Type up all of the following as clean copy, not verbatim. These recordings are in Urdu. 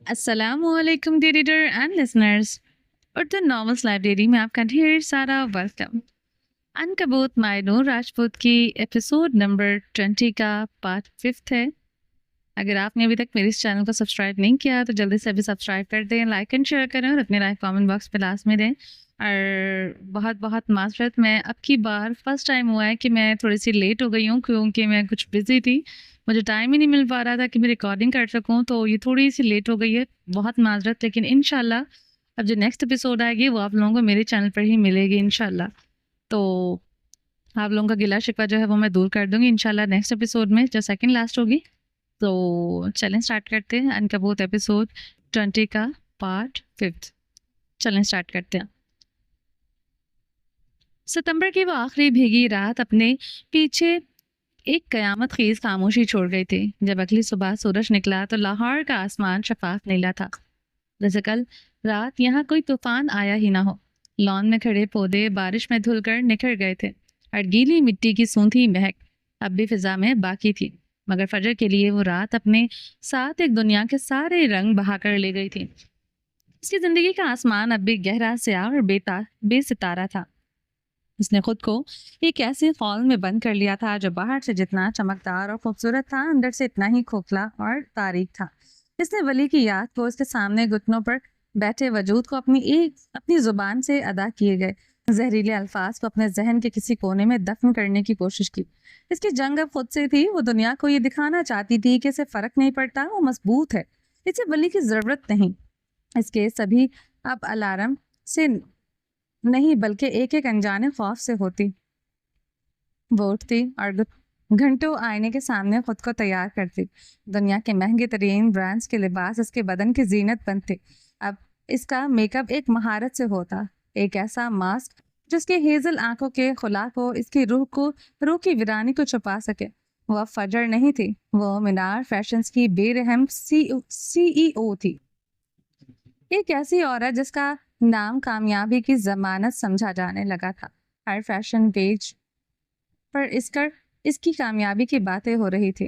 السلام علیکم D reader and listeners, Urdu novels library میں آپ کا ڈھیر سارا ویلکم۔ عنکبوت مائے نور راجپوت کی ایپیسوڈ نمبر 20 کا پارٹ 5 ہے۔ اگر آپ نے ابھی تک میرے اس چینل کو سبسکرائب نہیں کیا تو جلدی سے ابھی سبسکرائب کر دیں، لائک اینڈ شیئر کریں اور اپنے رائے کامنٹ باکس پہ لازمی دیں۔ اور بہت بہت معذرت، میں اب کی بار فرسٹ ٹائم ہوا ہے کہ میں تھوڑی سی لیٹ ہو گئی ہوں کیونکہ میں کچھ بزی تھی، مجھے ٹائم ہی نہیں مل پا رہا تھا کہ میں ریکارڈنگ کر سکوں، تو یہ تھوڑی سی لیٹ ہو گئی ہے، بہت معذرت۔ لیکن انشاءاللہ اب جو نیکسٹ ایپیسوڈ آئے گی وہ آپ لوگوں کو میرے چینل پر ہی ملے گی انشاءاللہ۔ تو آپ لوگوں کا گلا شکوہ جو ہے وہ میں دور کر دوں گی انشاءاللہ نیکسٹ ایپیسوڈ میں، جو سیکنڈ لاسٹ ہوگی۔ تو چلیں سٹارٹ کرتے ہیں عنکبوت ایپیسوڈ 20 کا پارٹ 5۔ چلیں سٹارٹ کرتے ہیں۔ ستمبر کی وہ آخری بھیگی رات اپنے پیچھے ایک قیامت خیز خاموشی چھوڑ گئی تھی۔ جب اگلی صبح سورج نکلا تو لاہور کا آسمان شفاف نیلا تھا، جیسے کل رات یہاں کوئی طوفان آیا ہی نہ ہو۔ لان میں کھڑے پودے بارش میں دھل کر نکھر گئے تھے اور گیلی مٹی کی سونتھی مہک اب بھی فضا میں باقی تھی، مگر فجر کے لیے وہ رات اپنے ساتھ ایک دنیا کے سارے رنگ بہا کر لے گئی تھی۔ اس کی زندگی کا آسمان اب بھی گہرا سیاہ اور بے ستارہ تھا۔ اس نے خود کو ایک ایسے خول میں بند کر لیا تھا جو باہر سے جتنا چمکدار اور خوبصورت تھا، اندر سے اتنا ہی کھوکھلا اور تاریک تھا۔ اس نے ولی کی یاد کو اس کے سامنے گھٹنوں پر بیٹھے وجود کو اپنی زبان سے ادا کیے گئے زہریلے الفاظ کو اپنے ذہن کے کسی کونے میں دفن کرنے کی کوشش کی۔ اس کی جنگ اب خود سے تھی، وہ دنیا کو یہ دکھانا چاہتی تھی کہ اسے فرق نہیں پڑتا، وہ مضبوط ہے، اسے ولی کی ضرورت نہیں۔ اس کے سبھی اب الارم سے نہیں بلکہ ایک ایک انجانے خوف سے ہوتی۔ وہ اٹھتی اور گھنٹوں آئینے کے سامنے خود کو تیار کرتی۔ دنیا کے مہنگے ترین برانڈز کے لباس اس کے بدن کی زینت بنتے۔ اب اس کا میک اپ ایک مہارت سے ہوتا، ایک ایسا ماسک جس کے ہیزل آنکھوں کے خلا کو اس کی روح کی ویرانی کو چھپا سکے۔ وہ اب فجر نہیں تھی، وہ مینار فیشنز کی بے رحم سی ای او تھی، ایک ایسی عورت جس کا نام کامیابی کی ضمانت سمجھا جانے لگا تھا۔ ہر فیشن پیج پر اس کی کامیابی کی باتیں ہو رہی تھی۔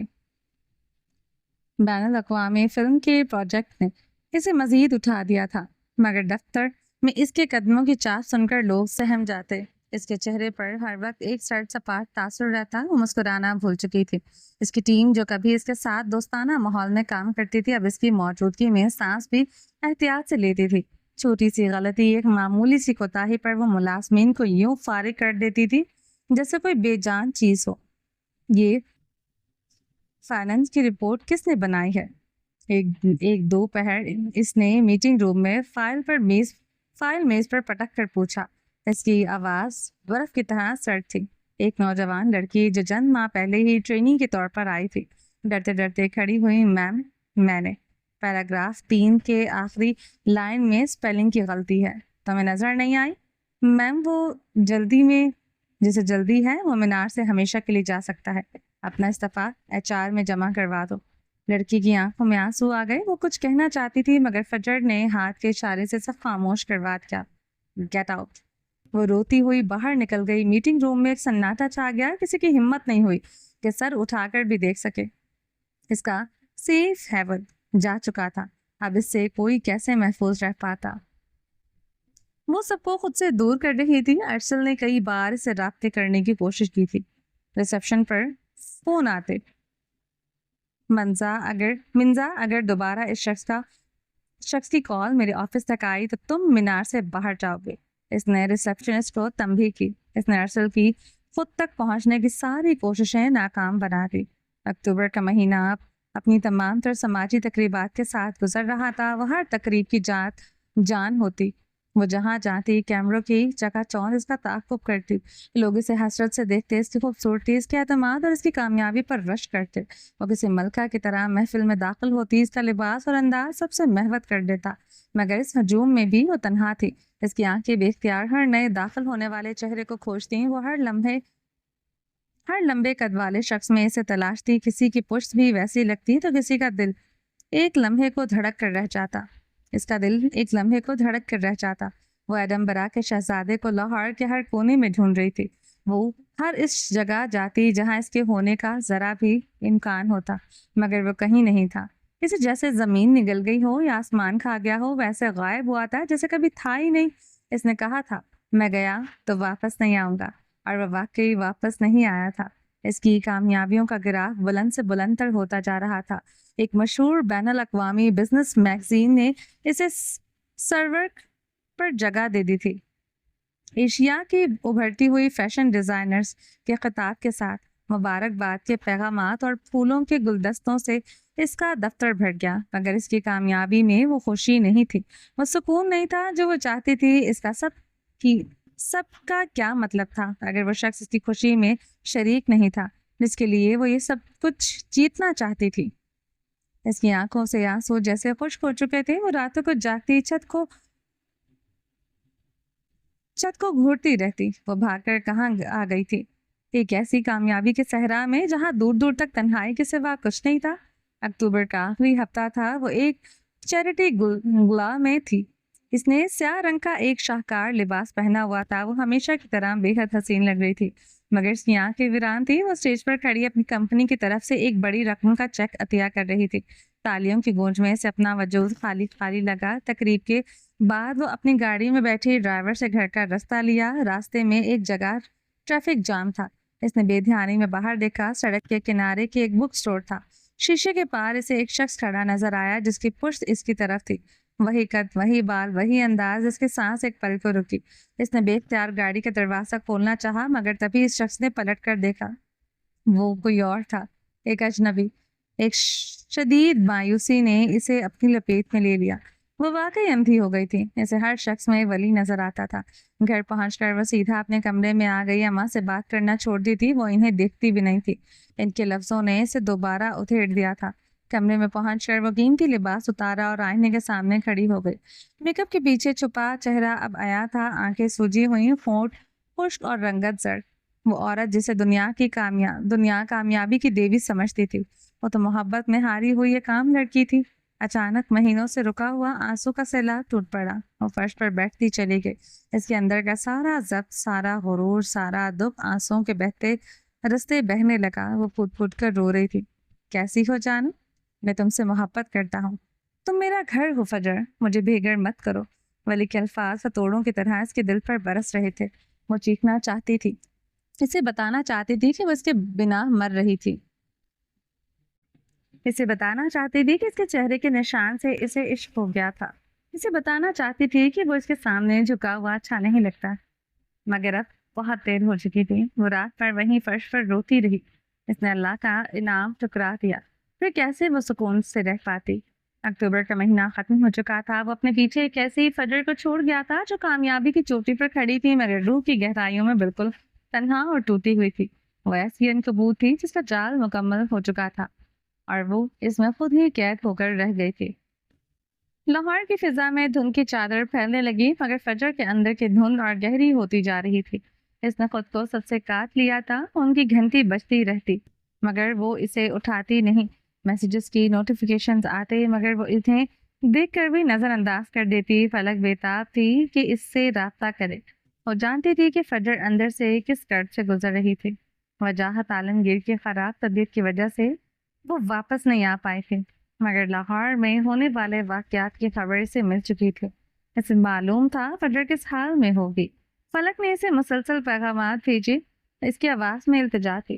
بین الاقوامی فلم کے پروجیکٹ نے اسے مزید اٹھا دیا تھا، مگر دفتر میں اس کے قدموں کی چاپ سن کر لوگ سہم جاتے۔ اس کے چہرے پر ہر وقت ایک سرد سپاٹ تاثر رہتا، وہ مسکرانا بھول چکی تھی۔ اس کی ٹیم جو کبھی اس کے ساتھ دوستانہ ماحول میں کام کرتی تھی، اب اس کی موجودگی میں سانس بھی احتیاط سے لیتی تھی۔ چھوٹی سی غلطی، ایک معمولی سی کوتاہی پر وہ ملازمین کو یوں فارغ کر دیتی تھی جیسے کوئی بے جان چیز ہو۔ یہ فائنانس کی رپورٹ کس نے بنائی ہے؟ ایک دوپہر اس نے میٹنگ روم میں فائل میز پر پٹک کر پوچھا۔ اس کی آواز برف کی طرح سرد تھی۔ ایک نوجوان لڑکی جو چند ماہ پہلے ہی ٹریننگ کے طور پر آئی تھی ڈرتے ڈرتے کھڑی ہوئی۔ میم، میں نے پیراگراف 3 کے آخری لائن میں سپیلنگ کی غلطی ہے، تمہیں نظر نہیں آئی؟ میم، وہ جسے جلدی ہے وہ مینار سے ہمیشہ کے لیے جا سکتا ہے، اپنا استعفیٰ HR میں جمع کروا دو۔ لڑکی کی آنکھوں میں آنسو آ گئے، وہ کچھ کہنا چاہتی تھی مگر فجر نے ہاتھ کے اشارے سے سب خاموش کروا دیا۔ Get out. وہ روتی ہوئی باہر نکل گئی۔ میٹنگ روم میں ایک سناٹا چھا گیا، کسی کی ہمت نہیں ہوئی کہ سر اٹھا کر بھی دیکھ سکے۔ اس کا سیف ہیون جا چکا تھا، اب اس سے کوئی کیسے محفوظ رہ پاتا؟ وہ سب کو خود سے دور کر رہی تھی۔ ارسل نے کئی بار اسے رابطے کرنے کی کوشش کی تھی، ریسیپشن پر فون آتے۔ منزا اگر دوبارہ اس شخص کی کال میرے آفس تک آئی تو تم مینار سے باہر جاؤ گے۔ اس نے ریسیپشنسٹ کو تنبیہ کی۔ اس نے ارسل کی خود تک پہنچنے کی ساری کوششیں ناکام بنا دی۔ اکتوبر کا مہینہ اپنی تمام تر سماجی تقریبات کے ساتھ گزر رہا تھا۔ وہ ہر تقریب کی جان ہوتی، وہ جہاں جاتی کیمروں کی چکا چوندھ اس کا تعاقب کرتی، لوگ اسے حسرت سے دیکھتے، اس کی خوبصورتی، اس کے اعتماد اور اس کی کامیابی پر رشک کرتے۔ وہ کسی ملکہ کی طرح محفل میں داخل ہوتی، اس کا لباس اور انداز سب سے محوت کر دیتا، مگر اس ہجوم میں بھی وہ تنہا تھی۔ اس کی آنکھیں بے اختیار ہر نئے داخل ہونے والے چہرے کو کھوجتیں، وہ ہر لمبے قد والے شخص میں اسے تلاشتی، کسی کی پشت بھی ویسی لگتی تو کسی کا دل ایک لمحے کو دھڑک کر رہ جاتا۔ اس کا دل ایک لمحے کو دھڑک کر رہ جاتا۔ وہ ایڈنبرا کے شہزادے کو لاہور کے ہر کونے میں ڈھونڈ رہی تھی۔ وہ ہر اس جگہ جاتی جہاں اس کے ہونے کا ذرا بھی امکان ہوتا، مگر وہ کہیں نہیں تھا۔ اسے جیسے زمین نگل گئی ہو یا آسمان کھا گیا ہو ویسے غائب ہوا تھا جیسے کبھی تھا ہی نہیں۔ اس نے کہا تھا میں گیا تو واپس نہیں آؤں گا، اور وہ واقعی واپس نہیں آیا تھا۔ اس کی کامیابیوں کا گراف بلند سے بلند تر ہوتا جا رہا تھا۔ ایک مشہور بین الاقوامی بزنس میگزین نے اسے سرور پر جگہ دے دی تھی۔ ایشیا کی ابھرتی ہوئی فیشن ڈیزائنرز کے خطاب کے ساتھ مبارکباد کے پیغامات اور پھولوں کے گلدستوں سے اس کا دفتر بھر گیا، مگر اس کی کامیابی میں وہ خوشی نہیں تھی، وہ سکون نہیں تھا جو وہ چاہتی تھی۔ اس کا سب کا کیا مطلب تھا اگر وہ شخص اس کی خوشی میں شریک نہیں تھا جس کے لیے وہ یہ سب کچھ جیتنا چاہتی تھی؟ اس کی آنکھوں سے آنسو جیسے خشک ہو چکے تھے۔ وہ راتوں کو جاگتی چھت کو گھورتی رہتی، وہ بھاگ کر کہاں آ گئی تھی؟ ایک ایسی کامیابی کے صحرا میں جہاں دور دور تک تنہائی کے سوا کچھ نہیں تھا۔ اکتوبر کا آخری ہفتہ تھا، وہ ایک چیریٹی گلا میں تھی۔ اس نے سیاہ رنگ کا ایک شاہکار لباس پہنا ہوا تھا، وہ ہمیشہ کی طرح بے حد حسین لگ رہی تھی، مگر اس کی آنکھیں ویران تھی۔ وہ اسٹیج پر کھڑی اپنی کمپنی کی طرف سے ایک بڑی رقم کا چیک عطیہ کر رہی تھی۔ تالیوں کی گونج میں سے اپنا وجود خالی خالی لگا۔ تقریب کے بعد وہ اپنی گاڑی میں بیٹھی ڈرائیور سے گھر کا راستہ لیا۔ راستے میں ایک جگہ ٹریفک جام تھا۔ اس نے بے دھیانی میں باہر دیکھا، سڑک کے کنارے کے ایک بک سٹور تھا۔ شیشے کے پار اسے ایک شخص کھڑا نظر آیا جس کی پشت اس کی طرف تھی، وہی قد، وہی بال، وہی انداز۔ اس کی سانس ایک پل کو رکی۔ اس نے بے اختیار گاڑی کا دروازہ کھولنا چاہا، مگر تبھی اس شخص نے پلٹ کر دیکھا، وہ کوئی اور تھا، ایک اجنبی۔ ایک شدید مایوسی نے اسے اپنی لپیٹ میں لے لیا۔ وہ واقعی اندھی ہو گئی تھی، اسے ہر شخص میں ولی نظر آتا تھا۔ گھر پہنچ کر وہ سیدھا اپنے کمرے میں آ گئی۔ اماں سے بات کرنا چھوڑ دی تھی، وہ انہیں دیکھتی بھی نہیں تھی۔ ان کے لفظوں نے اسے دوبارہ ادھیڑ دیا تھا۔ کمرے میں پہنچ کر وہ قیمتی لباس اتارا اور آئینے کے سامنے کھڑی ہو گئی۔ میک اپ کے پیچھے چھپا چہرہ اب آیا تھا، آنکھیں سوجی ہوئی، ہونٹ خشک اور رنگت زرد۔ وہ عورت جسے دنیا کامیابی کی دیوی سمجھتی تھی، وہ تو محبت میں ہاری ہوئی ایک عام لڑکی تھی۔ اچانک مہینوں سے رکا ہوا آنسو کا سیلاب ٹوٹ پڑا۔ وہ فرش پر بیٹھتی چلی گئی۔ اس کے اندر کا سارا ضبط، سارا غرور، سارا دکھ آنسوؤں کے بہتے رستے بہنے لگا۔ وہ پھوٹ پھوٹ کر رو رہی تھی۔ کیسی ہو جانو، میں تم سے محبت کرتا ہوں، تم میرا گھر ہو فجر، مجھے بھیگڑ مت کرو۔ ولی کے الفاظ ہتھوڑوں کی طرح اس کے دل پر برس رہے تھے۔ وہ چیخنا چاہتی تھی، اسے بتانا چاہتی تھی کہ وہ اس کے بنا مر رہی تھی، اسے بتانا چاہتی تھی کہ اس کے چہرے کے نشان سے اسے عشق ہو گیا تھا، اسے بتانا چاہتی تھی کہ وہ اس کے سامنے جھکا ہوا اچھا نہیں لگتا، مگر اب بہت دیر ہو چکی تھی۔ وہ رات پر وہیں فرش پر روتی رہی۔ اس نے اللہ کا انعام ٹکرا دیا، پھر کیسے وہ سکون سے رہ پاتی؟ اکتوبر کا مہینہ ختم ہو چکا تھا۔ وہ اپنے پیچھے ایک ایسی فجر کو چھوڑ گیا تھا جو کامیابی کی چوٹی پر کھڑی تھی، مگر روح کی گہرائیوں میں بالکل تنہا اور ٹوٹی ہوئی تھی۔ وہ ایسی عنکبوت تھی جس کا جال مکمل ہو چکا تھا اور وہ اس میں خود ہی قید ہو کر رہ گئی تھی۔ لاہور کی فضا میں دھند کی چادر پھیلنے لگی، مگر فجر کے اندر کی دھند اور گہری ہوتی جا رہی تھی۔ اس نے خود کو سب سے کاٹ لیا تھا۔ ان کی گھنٹی بجتی رہتی، مگر وہ اسے اٹھاتی نہیں۔ میسیجز کی نوٹیفیکیشنز آتے، مگر وہ انہیں دیکھ کر بھی نظر انداز کر دیتی۔ فلک بیتاب تھی کہ اس سے رابطہ کرے۔ وہ جانتی تھی کہ فجر اندر سے کس کرب سے گزر رہی تھی۔ وجاہت عالمگیر کی خراب طبیعت کی وجہ سے وہ واپس نہیں آ پائی تھی، مگر لاہور میں ہونے والے واقعات کی خبر اسے مل چکی تھی۔ اسے معلوم تھا فجر کس حال میں ہوگی۔ فلک نے اسے مسلسل پیغامات بھیجے، اس کی آواز میں التجا تھی،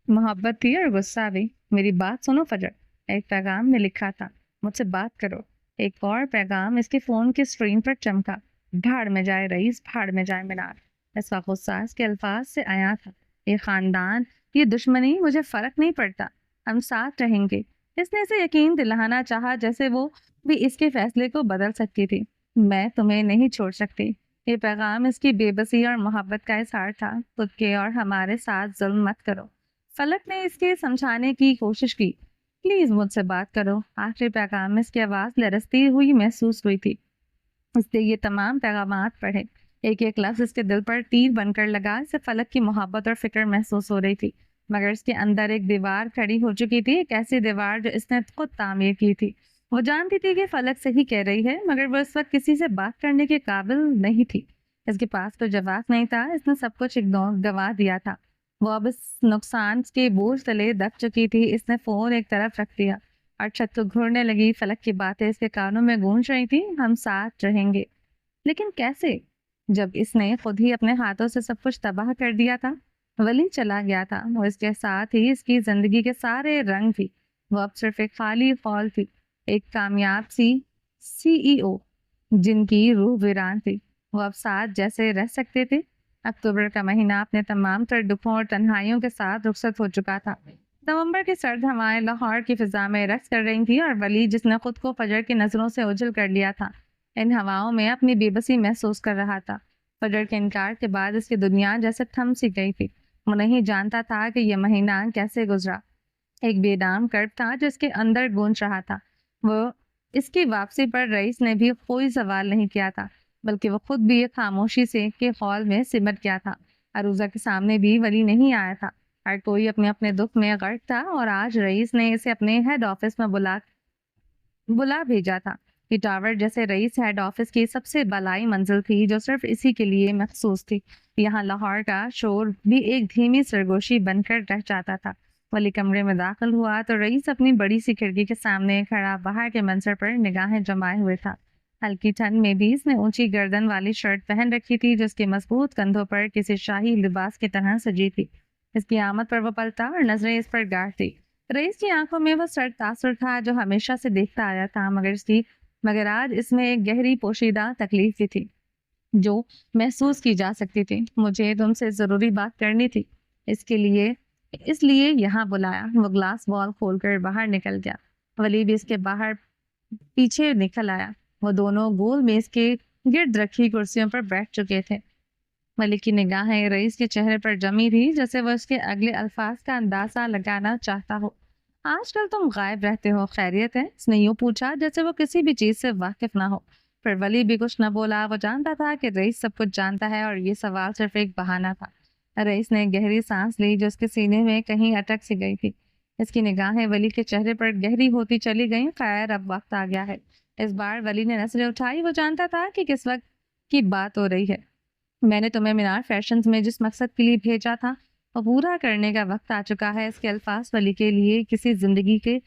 محبت تھی اور غصہ بھی۔ میری بات سنو فجر، ایک پیغام میں لکھا تھا، مجھ سے بات کرو۔ ایک اور پیغام اس کے فون کی اسکرین پر چمکا، بھاڑ میں جائے رئیس، بھاڑ میں جائے مینار۔ اس کا غصہ اس کے الفاظ سے آیا تھا، یہ خاندان، یہ دشمنی، مجھے فرق نہیں پڑتا، ہم ساتھ رہیں گے۔ اس نے اسے یقین دلانا چاہا جیسے وہ بھی اس کے فیصلے کو بدل سکتی تھی۔ میں تمہیں نہیں چھوڑ سکتی۔ یہ پیغام اس کی بے بسی اور محبت کا اظہار تھا، خود کے اور ہمارے ساتھ ظلم مت کرو۔ فلک نے اس کے سمجھانے کی کوشش کی، پلیز مجھ سے بات کرو۔ آخری پیغام میں اس کی آواز لرزتی ہوئی محسوس ہوئی تھی۔ اس نے یہ تمام پیغامات پڑھے، ایک ایک لفظ اس کے دل پر تیر بن کر لگا۔ اسے فلک کی محبت اور فکر محسوس ہو رہی تھی، مگر اس کے اندر ایک دیوار کھڑی ہو چکی تھی، ایک ایسی دیوار جو اس نے خود تعمیر کی تھی۔ وہ جانتی تھی کہ فلک صحیح کہہ رہی ہے، مگر وہ اس وقت کسی سے بات کرنے کے قابل نہیں تھی۔ اس کے پاس کوئی جواب نہیں تھا، اس نے سب کچھ گنوا دیا تھا۔ وہ اب اس نقصان کے بوجھ تلے دب چکی تھی۔ اس نے فون ایک طرف رکھ دیا اور چھت کو گھورنے لگی فلک کی باتیں اس کے کانوں میں گونج رہی تھی، ہم ساتھ رہیں گے۔ لیکن کیسے، جب اس نے خود ہی اپنے ہاتھوں سے سب کچھ تباہ کر دیا تھا؟ ولی چلا گیا تھا، وہ اس کے ساتھ ہی اس کی زندگی کے سارے رنگ تھی۔ وہ اب صرف ایک خالی خول تھی، ایک کامیاب CEO جن کی روح ویران تھی۔ وہ اب ساتھ جیسے رہ سکتے تھے۔ اکتوبر کا مہینہ اپنے تمام تر دکھوں اور تنہائیوں کے ساتھ رخصت ہو چکا تھا۔ نومبر کی سرد ہوائیں لاہور کی فضا میں رقص کر رہی تھیں، اور ولی جس نے خود کو فجر کی نظروں سے اوجھل کر لیا تھا، ان ہواؤں میں اپنی بے بسی محسوس کر رہا تھا۔ فجر کے انکار کے بعد اس کی دنیا جیسے تھم سی گئی تھی۔ وہ نہیں جانتا تھا کہ یہ مہینہ کیسے گزرا۔ ایک بے نام کرب تھا جو اس کے اندر گونج رہا تھا۔ وہ اس کی واپسی پر رئیس نے بھی کوئی سوال نہیں کیا تھا، بلکہ وہ خود بھی ایک خاموشی سے کے خول میں سمٹ گیا تھا۔ عروضہ کے سامنے بھی ولی نہیں آیا تھا، ہر کوئی اپنے اپنے دکھ میں غرق تھا، اور آج رئیس نے اسے اپنے ہیڈ آفس میں بلا بھیجا تھا۔ یہ ٹاور جیسے رئیس ہیڈ آفس کی سب سے بالائی منزل تھی جو صرف اسی کے لیے مخصوص تھی۔ یہاں لاہور کا شور بھی ایک دھیمی سرگوشی بن کر رہ جاتا تھا۔ ولی کمرے میں داخل ہوا تو رئیس اپنی بڑی سی کھڑکی کے سامنے کھڑا باہر کے منظر پر نگاہیں جمائے ہوئے تھا۔ ہلکی ٹھنڈ میں بھی اس نے اونچی گردن والی شرٹ پہن رکھی تھی جو اس کے مضبوط کندھوں پر کسی شاہی لباس کی طرح سجی تھی۔ اس کی آمد پر وہ پلٹا اور نظریں اس پر گاڑتی۔ رئیس کی آنکھوں میں وہ سرد تاثر تھا جو ہمیشہ سے دیکھتا آیا تھا، مگر آج اس میں ایک گہری پوشیدہ تکلیف بھی تھی جو محسوس کی جا سکتی تھی۔ مجھے تم سے ضروری بات کرنی تھی، اس لیے یہاں بلایا۔ وہ گلاس وال کھول کر باہر نکل گیا۔ ولی بھی اس کے باہر پیچھے نکل آیا۔ وہ دونوں گول میز کے گرد رکھی کرسیوں پر بیٹھ چکے تھے۔ ولی کی نگاہیں رئیس کے چہرے پر جمی تھی، جیسے وہ اس کے اگلے الفاظ کا اندازہ لگانا چاہتا ہو۔ آج کل تم غائب رہتے ہو، خیریت ہے؟ اس نے یوں پوچھا جیسے وہ کسی بھی چیز سے واقف نہ ہو۔ پھر ولی بھی کچھ نہ بولا۔ وہ جانتا تھا کہ رئیس سب کچھ جانتا ہے، اور یہ سوال صرف ایک بہانہ تھا۔ رئیس نے گہری سانس لی جو اس کے سینے میں کہیں اٹک سی گئی تھی۔ اس کی نگاہیں ولی کے چہرے پر گہری ہوتی چلی گئیں۔ خیر، اب وقت آ گیا ہے۔ اس بار ولی نے نظریں اٹھائی۔ وہ جانتا تھا کہ کس وقت کی بات ہو رہی ہے۔ میں نے تمہیں مینار فیشنز میں جس مقصد کے لیے بھیجا تھا وہ پورا کرنے کا وقت آ چکا ہے۔ اس کے الفاظ ولی کے لیے کسی زندگی کے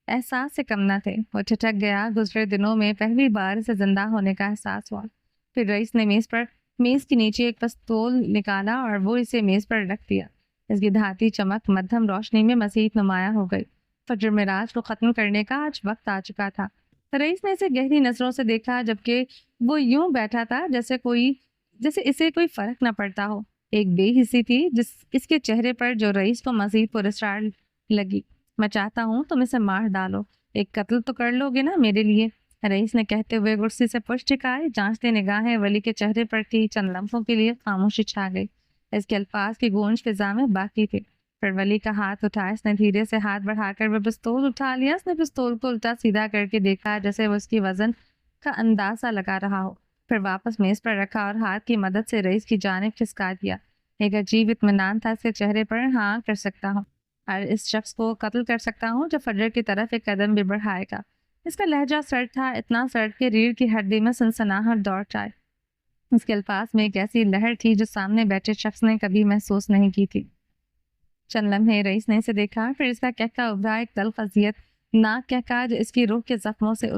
احساس سے کم نہ تھے۔ وہ ٹھٹک گیا۔ گزرے دنوں میں پہلی بار اسے زندہ ہونے کا احساس ہوا۔ پھر رئیس نے میز کے نیچے ایک پستول نکالا اور وہ اسے میز پر رکھ دیا۔ اس کی دھاتی چمک مدھم روشنی میں مزید نمایاں ہو گئی۔ فجر معراج کو ختم کرنے کا آج وقت آ چکا تھا۔ رئیس نے اسے گہری نظروں سے دیکھا، جبکہ وہ یوں بیٹھا تھا جیسے اسے کوئی فرق نہ پڑتا ہو۔ ایک بے حسی تھی اس کے چہرے پر جو رئیس کو مزید پراسرار لگی۔ میں چاہتا ہوں تم اسے مار ڈالو، ایک قتل تو کر لو گے نا میرے لیے؟ رئیس نے کہتے ہوئے کرسی سے پشت ٹکائی۔ جانچتی نگاہیں ولی کے چہرے پر تھی۔ چند لمحوں کے لیے خاموشی چھا گئی۔ اس کے الفاظ کی گونج فضا میں باقی تھی۔ پھر ولی کا ہاتھ اٹھا۔ اس نے دھیرے سے ہاتھ بڑھا کر وہ پستول اٹھا لیا۔ اس نے پستول کو الٹا سیدھا کر کے دیکھا جیسے وہ اس کی وزن کا اندازہ لگا رہا ہو، پھر واپس میز پر رکھا اور ہاتھ کی مدد سے رئیس کی جانب کھسکا دیا۔ ایک عجیب اطمینان تھا اس کے چہرے پر۔ ہاں، کر سکتا ہوں، اور اس شخص کو قتل کر سکتا ہوں جو فجر کی طرف ایک قدم بھی بڑھائے گا۔ اس کا لہجہ سرد تھا، اتنا سرد کہ ریڑھ کی ہڈی میں سنسناہٹ دوڑ جائے۔ اس کے الفاظ میں ایک ایسی لہر تھی جو سامنے بیٹھے شخص نے کبھی محسوس نہیں کی تھی۔ چند لمحے رئیس نے اسے دیکھا، پھر اس کا کہکا ابھرا، ایک تلخ اذیت ناک کہکا جو اس کی روح کے زخموں سے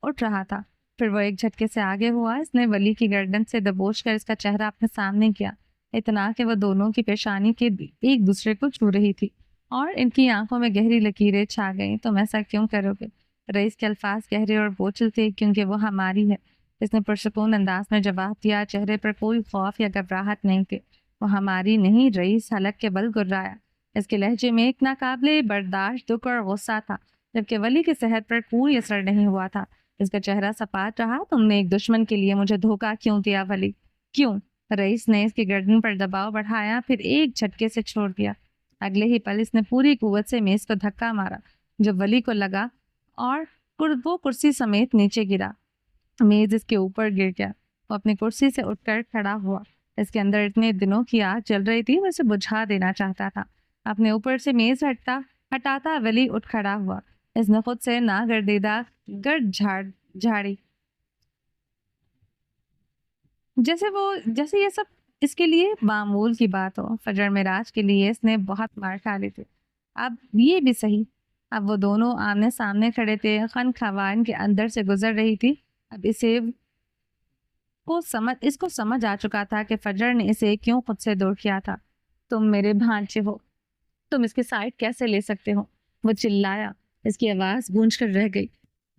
اٹھ رہا تھا۔ پھر وہ ایک جھٹکے سے آگے ہوا۔ اس نے ولی کی گردن سے دبوچ کر اس کا چہرہ اپنے سامنے کیا، اتنا کہ وہ دونوں کی پیشانی کے ایک دوسرے کو چھو رہی تھی اور ان کی آنکھوں میں گہری لکیریں چھا گئیں۔ تم ایسا کیوں کرو گے؟ رئیس کے الفاظ گہرے اور بوجھل تھے۔ کیونکہ وہ ہماری ہے، اس نے پرسکون انداز میں جواب دیا۔ چہرے پر کوئی خوف یا گھبراہٹ نہیں تھی۔ وہ ہماری نہیں، رئیس حلق کے بل گرایا۔ اس کے لہجے میں ایک ناقابل برداشت دکھ اور غصہ تھا، جبکہ ولی کی صحت پر کوئی اثر نہیں ہوا تھا۔ اس کا چہرہ سپاٹ رہا۔ تم نے ایک دشمن کے لیے مجھے دھوکہ کیوں دیا ولی؟ کیوں؟ رئیس نے اس کی گردن پر دباؤ بڑھایا، پھر ایک جھٹکے سے چھوڑ دیا۔ اگلے ہی پل اس نے پوری قوت سے میز کو دھکا مارا جو ولی کو لگا اور وہ کرسی سمیت نیچے گرا۔ میز اس کے اوپر گر گیا۔ وہ اپنی کرسی سے اٹھ کر کھڑا ہوا۔ اس کے اندر اتنے دنوں کی آگ جل رہی تھی، وہ اسے بجھا دینا چاہتا تھا۔ اپنے اوپر سے میز ہٹاتا ولی اٹھ کھڑا ہوا۔ اس نے خود سے ناگردیدہ گرد جھاڑی، جیسے یہ سب اس کے لیے معمول کی بات ہو۔ فجر معراج کے لیے اس نے بہت مار کھا لی تھی۔ اب یہ بھی صحیح، اب وہ دونوں آمنے سامنے کھڑے تھے. خن خوان کے اندر سے گزر رہی تھی. اب اس کو سمجھ آ چکا تھا کہ فجر نے اسے کیوں خود سے دور کیا تھا. تم میرے بھانچے ہو, تم اس کی سائڈ کیسے لے سکتے ہو؟ وہ چلایا. اس کی آواز گونج کر رہ گئی.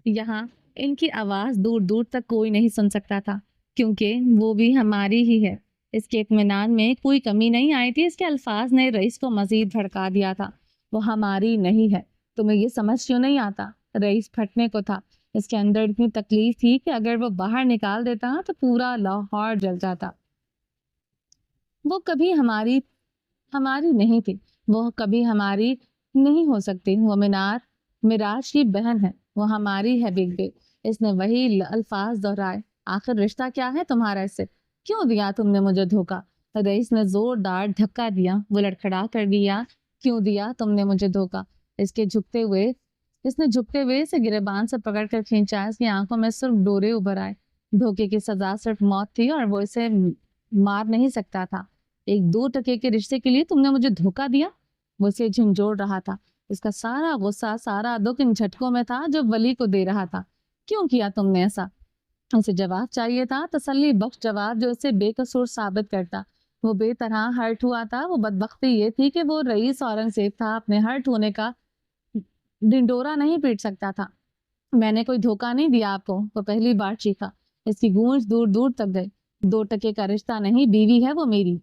یہاں ان کی آواز دور دور تک کوئی نہیں سن سکتا تھا, کیونکہ وہ بھی ہماری ہی ہے. اس کے اطمینان میں کوئی کمی نہیں آئی تھی. اس کے الفاظ نے رئیس کو مزید بھڑکا دیا تھا. وہ ہماری نہیں ہے. تمہیں یہ سمجھ کیوں نہیں آتا؟ رئیس پھٹنے کو تھا. اس کے اندر اتنی تکلیف تھی کہ اگر وہ باہر نکال دیتا تو پورا لاہور جل جاتا. وہ کبھی ہماری نہیں تھی. وہ کبھی ہماری نہیں ہو سکتی. وہ مراج کی بہن ہے. وہ ہماری ہے بگ بے. اس نے وہی الفاظ دہرائے. آخر رشتہ کیا ہے تمہارا اس سے؟ کیوں دیا تم نے مجھے دھوکا؟ رئیس نے زوردار دھکا دیا. وہ لڑکھڑا کر دیا. کیوں دیا تم نے مجھے دھوکا؟ اس نے جھکتے ہوئے اسے گریبان سے پکڑ کر کھینچا. اس کی آنکھوں میں صرف ڈورے ابھر آئے. دھوکے کی سزا صرف موت تھی اور وہ اسے مار نہیں سکتا تھا. 1-2 ٹکے کے رشتے کے لیے تم نے مجھے دھوکا دیا؟ وہ اسے جھنجھوڑ رہا تھا. اس کا سارا غصہ, سارا دکھ ان جھٹکوں میں تھا جو ولی کو دے رہا تھا. کیوں کیا تم نے ایسا؟ اسے جواب چاہیے تھا, تسلی بخش جواب جو اسے بے قصور ثابت کرتا. وہ بے طرح ہرٹ ہوا تھا. وہ بدبختی یہ تھی کہ وہ رئیس اورنگزیب تھا. اپنے ہرٹ ہونے کا ڈنڈورا نہیں پیٹ سکتا تھا. میں نے کوئی دھوکا نہیں دیا آپ کو, وہ پہلی بار چیخا. اس کی گونج دور دور تک گئی. 2 ٹکے کا رشتہ نہیں, بیوی ہے وہ میری.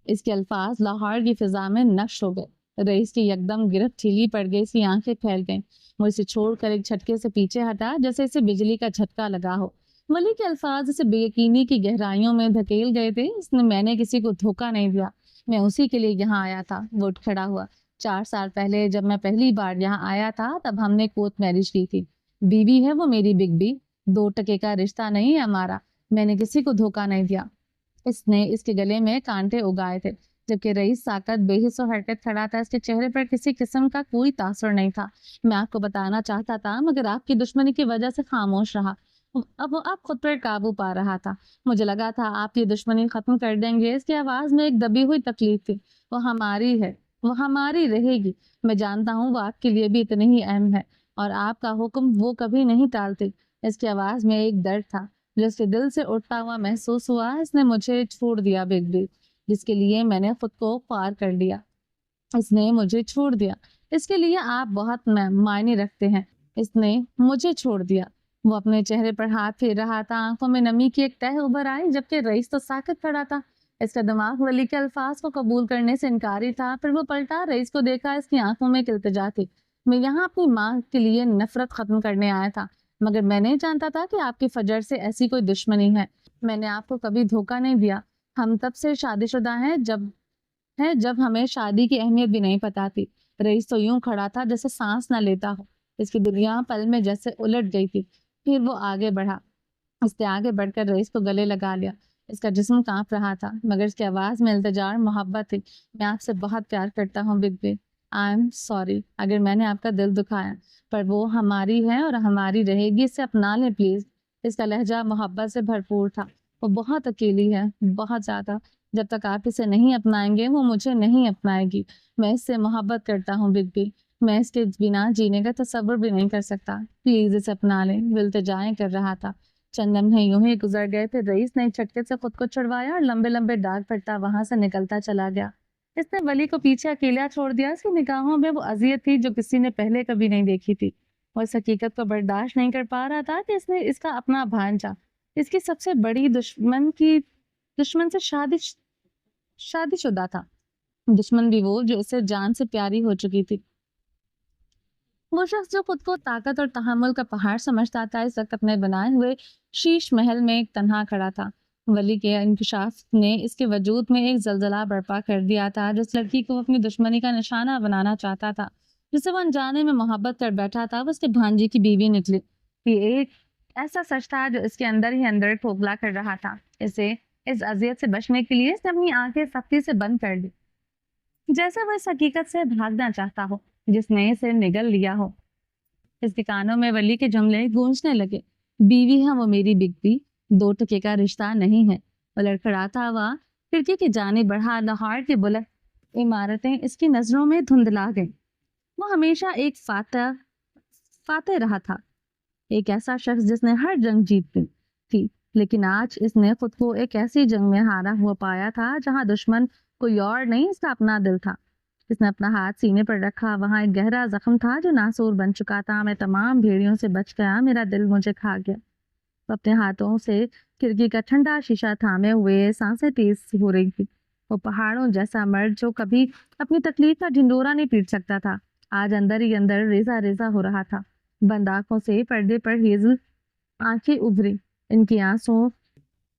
اس کے الفاظ لاہور کی فضا میں نقش ہو گئے. رئیس کی یکدم گرفت ڈھیلی پڑ گئی. اس کی آنکھیں پھیل گئیں. وہ اسے چھوڑ کر ایک جھٹکے سے پیچھے ہٹا, جیسے اسے بجلی کا جھٹکا لگا ہو. ولی کے الفاظ اسے بے یقینی کی گہرائیوں میں دھکیل گئے تھے. میں نے کسی کو دھوکا نہیں دیا. میں اسی کے لیے یہاں آیا تھا. وہ اٹھ کھڑا ہوا. 4 سال پہلے جب میں پہلی بار یہاں آیا تھا تب ہم نے کورٹ میرج کی تھی. بیوی ہے وہ میری بگ بی. 2 ٹکے کا رشتہ نہیں ہے ہمارا. میں نے کسی کو دھوکا نہیں دیا. اس نے اس کے گلے میں کانٹے اگائے تھے, جبکہ رئیس ساکت بے حس و حرکت کھڑا تھا. اس کے چہرے پر کسی قسم کا کوئی تاثر نہیں تھا. میں آپ کو بتانا چاہتا تھا, مگر آپ کی دشمنی کی وجہ سے خاموش رہا. اب وہ آپ خود پر قابو پا رہا تھا. مجھے لگا تھا آپ یہ دشمنی ختم کر دیں گے. اس کی آواز میں ایک دبی ہوئی تکلیف تھی. وہ ہماری ہے, وہ ہماری رہے گی. میں جانتا ہوں وہ آپ کے لیے بھی اتنی ہی اہم ہے, اور آپ کا حکم وہ کبھی نہیں ٹالتے. اس کی آواز میں ایک درد تھا جو اس کے دل سے اٹھتا ہوا محسوس ہوا. اس نے مجھے چھوڑ دیا بگ بی, جس کے لیے میں نے خود کو خوار کر لیا. اس نے مجھے چھوڑ دیا. اس کے لیے آپ بہت معنی رکھتے ہیں. اس نے مجھے چھوڑ دیا. وہ اپنے چہرے پر ہاتھ پھیر رہا تھا. آنکھوں میں نمی کی ایک تہ ابھر آئی, جبکہ رئیس تو ساکت کھڑا تھا. اس کا دماغ ولی کے الفاظ کو قبول کرنے سے انکاری تھا. پھر وہ پلٹا. رئیس کو دیکھا. اس کی آنکھوں میں ایک التجا تھی. میں یہاں اپنی ماں کے لیے نفرت ختم کرنے آیا تھا, مگر میں نہیں جانتا تھا کہ آپ کی فجر سے ایسی کوئی دشمنی ہے. میں نے آپ کو کبھی دھوکا نہیں دیا. ہم تب سے شادی شدہ ہیں جب ہمیں شادی کی اہمیت بھی نہیں پتا تھی. رئیس تو یوں کھڑا تھا جیسے سانس نہ لیتا ہو. اس کی دنیا پل میں جیسے الٹ گئی تھی. پھر وہ آگے بڑھا. اس نے آگے بڑھ کر رئیس کو گلے لگا لیا. اس کا جسم کانپ رہا تھا, مگر اس کی آواز میں التجا اور محبت تھی. میں آپ سے بہت پیار کرتا ہوں big B. I am sorry اگر میں نے آپ کا دل دکھایا, پر وہ ہماری ہے اور ہماری رہے گی. اسے اپنا لیں پلیز. اس کا لہجہ محبت سے بھرپور تھا. وہ بہت اکیلی ہے, بہت زیادہ. جب تک آپ اسے نہیں اپنائیں گے وہ مجھے نہیں اپنائے گی. میں اس سے محبت کرتا ہوں بگ بی. میں اس کے بنا جینے کا تصور بھی نہیں کر سکتا. پلیز اسے اپنا لیں. وہ التجائیں کر رہا تھا. چند لمحے یوں ہی گزر گئے. پھر رئیس نے ایک جھٹکے سے خود کو چھڑوایا اور لمبے لمبے ڈاگ پھٹتا وہاں سے نکلتا چلا گیا. اس نے ولی کو پیچھے اکیلا چھوڑ دیا. اس کی نگاہوں میں وہ اذیت تھی جو کسی نے پہلے کبھی نہیں دیکھی تھی. وہ اس حقیقت کو برداشت نہیں کر پا رہا تھا کہ اس کا اپنا بھانجا اس کی سب سے بڑی دشمن سے شادی شدہ تھا. دشمن بھی وہ جو اسے جان سے پیاری ہو چکی تھی. وہ شخص جو خود کو طاقت اور تحمل کا پہاڑ سمجھتا تھا, اس وقت اپنے بنائے ہوئے شیش محل میں ایک تنہا کھڑا تھا. ولی کے انکشاف نے اس کے وجود میں ایک زلزلہ برپا کر دیا تھا. جس لڑکی کو اپنی دشمنی کا نشانہ بنانا چاہتا تھا, جسے وہ انجانے میں محبت کر بیٹھا تھا, وہ اس کے بھانجی کی بیوی نکلی. یہ ایک ایسا سچ تھا جو اس کے اندر ہی اندر کھوکھلا کر رہا تھا. اسے اس اذیت سے بچنے کے لیے اس نے اپنی آنکھیں سختی سے بند کر لی, جیسے وہ اس حقیقت سے بھاگنا چاہتا ہو جس نے اسے نگل لیا ہو. اس کے کانوں میں ولی کے جملے گونجنے لگے. بیوی ہے وہ میری بگ بی. 2 ٹکے کا رشتہ نہیں ہے. وہ لڑکھڑاتا ہوا کھڑکی کی جانب بڑھا. لاہور کی بلند عمارتیں اس کی نظروں میں دھندلا گئیں. وہ ہمیشہ ایک فاتح رہا تھا، ایک ایسا شخص جس نے ہر جنگ جیتی تھی، لیکن آج اس نے خود کو ایک ایسی جنگ میں ہارا ہوا پایا تھا جہاں دشمن کوئی اور نہیں، اس کا اپنا دل تھا۔ اس نے اپنا ہاتھ سینے پر رکھا، وہاں ایک گہرا زخم تھا جو ناسور بن چکا تھا۔ میں تمام بھیڑیوں سے بچ گیا، میرا دل مجھے کھا گیا۔ وہ اپنے ہاتھوں سے کھڑکی کا ٹھنڈا شیشہ تھامے ہوئے، سانسیں تیز ہو رہی تھی۔ وہ پہاڑوں جیسا مرد جو کبھی اپنی تکلیف کا ڈھنڈورا نہیں پیٹ سکتا تھا، آج اندر ہی اندر ریزہ ریزہ ہو رہا تھا۔ بند آنکھوں سے پردے پر ہیزل آنکھیں ابھری، ان کی آنسو،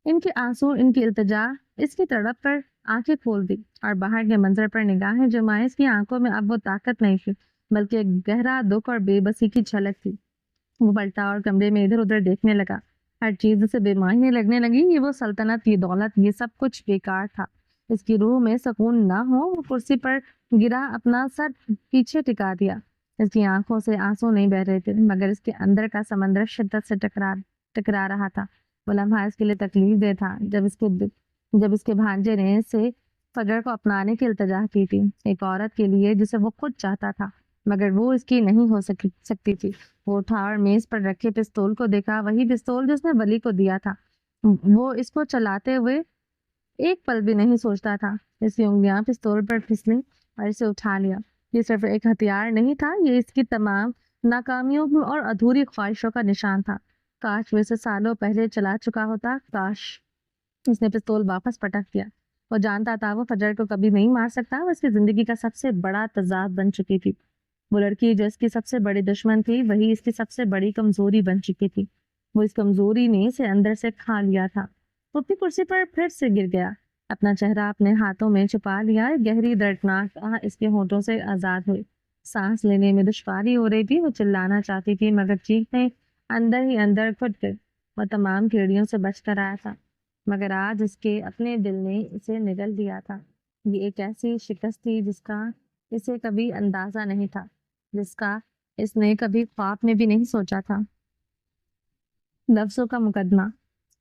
ان کی التجا اس کی تڑپ پر آنکھیں کھول دی اور باہر کے منظر پر نگاہیں جمائے۔ اس کی آنکھوں میں اب وہ طاقت نہیں تھی، بلکہ ایک گہرا دکھ اور بے بسی کی جھلک تھی۔ وہ پلٹا اور کمرے میں ادھر ادھر دیکھنے لگا، ہر چیز اسے بے معنی لگنے لگی۔ یہ وہ سلطنت، یہ دولت، یہ سب کچھ بیکار تھا۔ اس کی روح میں سکون نہ ہو۔ وہ کرسی پر گرا، اپنا سر پیچھے ٹکا دیا۔ اس کی آنکھوں سے آنسو نہیں بہ رہے تھے، مگر اس کے اندر کا سمندر شدت سے ٹکرا رہا تھا۔ وہ لمحہ اس کے لیے تکلیف دہ تھا جب اس کے بھانجے نے اسے فجر کو اپنانے کی التجا کی تھی، ایک عورت کے لیے جسے وہ خود چاہتا تھا، مگر وہ اس کی نہیں ہو سکتی تھی۔ وہ اٹھا اور میز پر رکھے پستول کو دیکھا، وہی پستول جس نے ولی کو دیا تھا۔ وہ اس کو چلاتے ہوئے ایک پل بھی نہیں سوچتا تھا۔ اس کی انگلیاں پستول پر پھسلیں اور اسے اٹھا لیا۔ یہ صرف ایک ہتھیار نہیں تھا، یہ اس کی تمام ناکامیوں اور ادھوری خواہشوں کا نشان تھا۔ کاش وہ اسے سالوں پہلے چلا چکا ہوتا، کاش۔ اس نے پستول واپس پٹک دیا۔ وہ جانتا تھا وہ فجر کو کبھی نہیں مار سکتا، وہ اس کی زندگی کا سب سے بڑا تضاد بن چکی تھی۔ وہ لڑکی جو اس کی سب سے بڑی دشمن تھی، وہی اس کی سب سے بڑی کمزوری بن چکی تھی۔ وہ اس کمزوری نے اسے اندر سے کھا لیا تھا۔ وہ اپنی کرسی پر پھر سے گر گیا، اپنا چہرہ اپنے ہاتھوں میں چھپا لیا۔ ایک گہری دردناک آہ اس کے ہونٹوں سے آزاد ہوئی۔ سانس لینے میں دشواری ہو رہی تھی۔ وہ چلانا چاہتی تھی، مگر چیخیں اندر ہی اندر گھٹ گئی۔ وہ تمام کیڑیوں سے بچ کر آیا تھا، مگر آج اس کے اپنے دل نے اسے نگل دیا تھا۔ یہ ایک ایسی شکست تھی جس کا اسے کبھی اندازہ نہیں تھا، جس کا اس نے کبھی خواب میں بھی نہیں سوچا تھا۔ لفظوں کا مقدمہ۔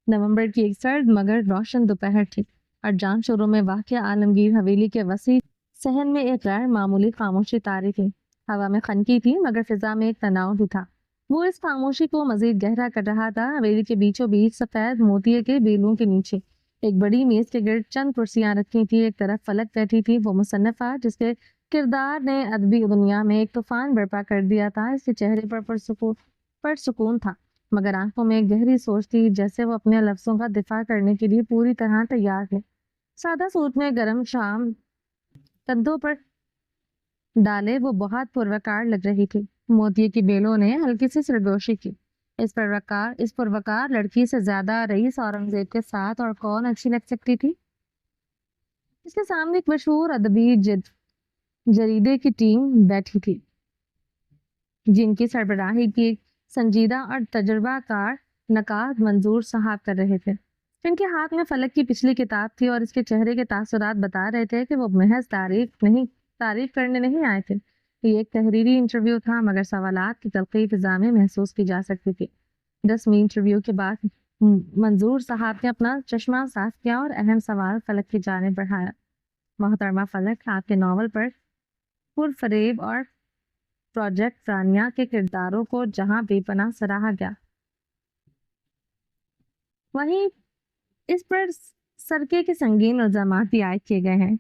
نومبر کی ایک سرد مگر روشن دوپہر تھی اور جان شوروں میں واقع عالمگیر حویلی کے وسیع صحن میں ایک غیر معمولی خاموشی طاری تھی۔ ہوا میں خنکی تھی، مگر فضا میں ایک تناؤ بھی تھا۔ وہ اس خاموشی کو مزید گہرا کر رہا تھا۔ حویلی کے بیچوں بیچ سفید موتیے کے بیلوں کے نیچے ایک بڑی میز کے گرد چند کرسیاں رکھی تھی۔ ایک طرف فلک بیٹھی تھی، وہ مصنفہ جس کے کردار نے ادبی دنیا میں ایک طوفان برپا کر دیا تھا۔ اس کے چہرے پر پرسکون تھا، مگر آنکھوں میں گہری سوچ تھی، جیسے وہ اپنے لفظوں کا دفاع کرنے کے لیے پوری طرح تیار ہے۔ سادہ سوٹ میں گرم شام کندھوں پر ڈالے وہ بہت پروکار لگ رہی تھی۔ موتیے کی بیلوں نے ہلکی سی سرگوشی کی۔ اس پروکار لڑکی سے زیادہ رئیس اورنگزیب کے ساتھ اور کون اچھی لگ سکتی تھی؟ اس کے سامنے ایک مشہور ادبی جریدے کی ٹیم بیٹھی تھی، جن کی سربراہی کی سنجیدہ اور تجربہ کار نقاد منظور صاحب کر رہے تھے۔ ان کے ہاتھ میں فلک کی پچھلی کتاب تھی اور اس کے چہرے کے تاثرات بتا رہے تھے کہ وہ محض تعریف کرنے نہیں آئے تھے۔ یہ ایک تحریری انٹرویو تھا، مگر سوالات کی تلخی فضا میں محسوس کی جا سکتی تھی۔ 10ویں انٹرویو کے بعد منظور صاحب نے اپنا چشمہ صاف کیا اور اہم سوال فلک کی جانب بڑھایا۔ محترمہ فلک، آپ کے ناول پر پرفریب اور پروجیکٹ رانیہ کے کرداروں کو جہاں بے پناہ سراہا گیا، وہیں اس پر سرکے کے سنگین الزامات بھی عائد کیے گئے ہیں۔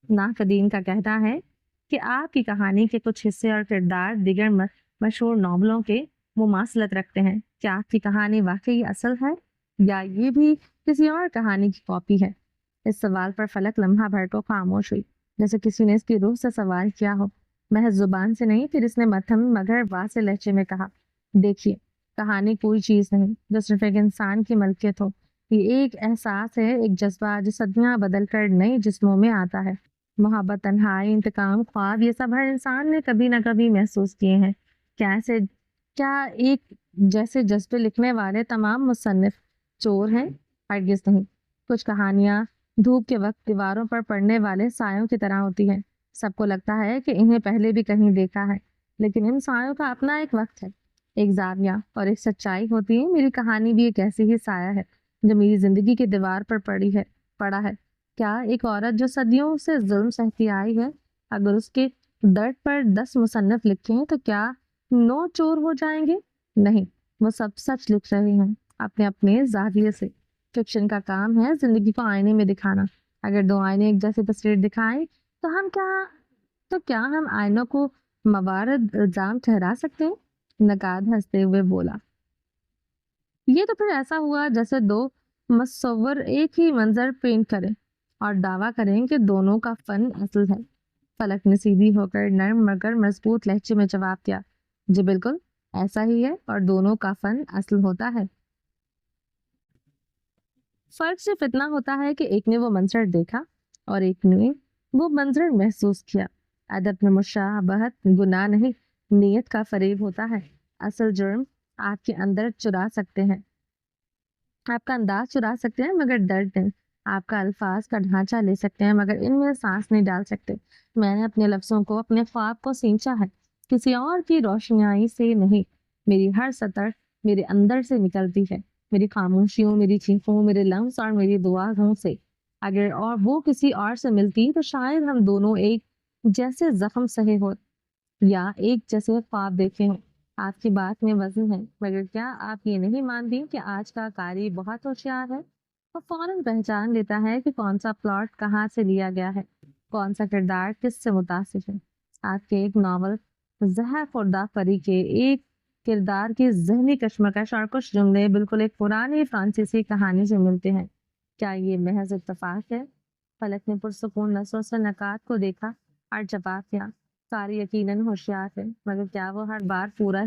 ناقدین کا کہنا ہے کہ آپ کی کہانی کے کچھ حصے اور کردار دیگر مشہور ناولوں کے مماثلت رکھتے ہیں۔ کیا آپ کی کہانی واقعی اصل ہے یا یہ بھی کسی اور کہانی کی کاپی ہے؟ اس سوال پر فلک لمحہ بھر کو خاموش ہوئی، جیسے کسی نے اس کی روح سے سوال کیا ہو، محض زبان سے نہیں۔ پھر اس نے مدھم مگر واضح لہجے میں کہا، دیکھیے، کہانی کوئی چیز نہیں جو صرف ایک انسان کی ملکیت ہو۔ یہ ایک احساس ہے، ایک جذبہ جو صدیاں بدل کر نئے جسموں میں آتا ہے۔ محبت، تنہائی، انتقام، خواب، یہ سب ہر انسان نے کبھی نہ کبھی محسوس کیے ہیں۔ کیا ایک جیسے جذبے لکھنے والے تمام مصنف چور ہیں؟ ہرگز نہیں۔ کچھ کہانیاں دھوپ کے وقت دیواروں پر پڑنے والے سایوں کی طرح ہوتی ہیں۔ سب کو لگتا ہے کہ انہیں پہلے بھی کہیں دیکھا ہے، لیکن ان سایوں کا اپنا ایک وقت ہے، ایک زاویہ اور ایک سچائی ہوتی ہے۔ میری کہانی بھی ایک ایسی ہی سایہ ہے جو میری زندگی کی دیوار پر پڑا ہے۔ کیا ایک عورت جو صدیوں سے ظلم سہتی آئی ہے، اگر اس کے درد پر 10 مصنف لکھیں تو کیا 9 چور ہو جائیں گے؟ نہیں، وہ سب سچ لکھ رہے ہیں اپنے اپنے زاویے سے۔ فکشن کا کام ہے زندگی کو آئینے میں دکھانا۔ اگر 2 آئینے ایک جیسی تصویر دکھائیں تو کیا ہم آئینوں کو موارد الزام ٹھہرا سکتے ہیں؟ نقاد ہنستے ہوئے بولا، یہ تو پھر ایسا ہوا جیسے 2 مصور ایک ہی منظر پینٹ کریں اور دعویٰ کریں کہ دونوں کا فن اصل ہے۔ فلک نے سیدھی ہو کر نرم مگر مضبوط لہجے میں جواب دیا، جی بالکل ایسا ہی ہے، اور دونوں کا فن اصل ہوتا ہے۔ فرق صرف اتنا ہوتا ہے کہ ایک نے وہ منظر دیکھا اور ایک نے وہ منظر محسوس کیا۔ ادب میں مشابہت گناہ نہیں، نیت کا فریب ہوتا ہے۔ اصل جرم آپ کے اندر چرا سکتے ہیں، آپ کا انداز چرا سکتے ہیں مگر درد نہیں۔ آپ کا الفاظ کا ڈھانچہ لے سکتے ہیں مگر ان میں سانس نہیں ڈال سکتے۔ میں نے اپنے لفظوں کو، اپنے خواب کو سینچا ہے، کسی اور کی روشنائی سے نہیں۔ میری ہر سطر میرے اندر سے نکلتی ہے، میری خاموشیوں، میری چیخوں، میرے لمس اور میری دعاؤں سے۔ اگر اور وہ کسی اور سے ملتی تو شاید ہم دونوں ایک جیسے زخم سہے ہو یا ایک جیسے خواب دیکھے ہوں۔ آپ کی بات میں وزن ہے، مگر کیا آپ یہ نہیں مانتی کہ آج کا قاری بہت ہوشیار ہے؟ وہ فوراً پہچان لیتا ہے کہ کون سا پلاٹ کہاں سے لیا گیا ہے، کون سا کردار کس سے متاثر ہے۔ آپ کے ایک ناول زہر خوردہ پری کے ایک کردار کی ذہنی کشمکش اور کچھ جملے بالکل ایک پرانی فرانسیسی کہانی سے ملتے ہیں۔ کیا یہ محض اتفاق ہے؟ فلک نے پرسکون نظروں سے نقاد کو دیکھا اور جواب دیا، قاری یقیناً ہوشیار ہے، مگر کیا وہ ہر بار پورا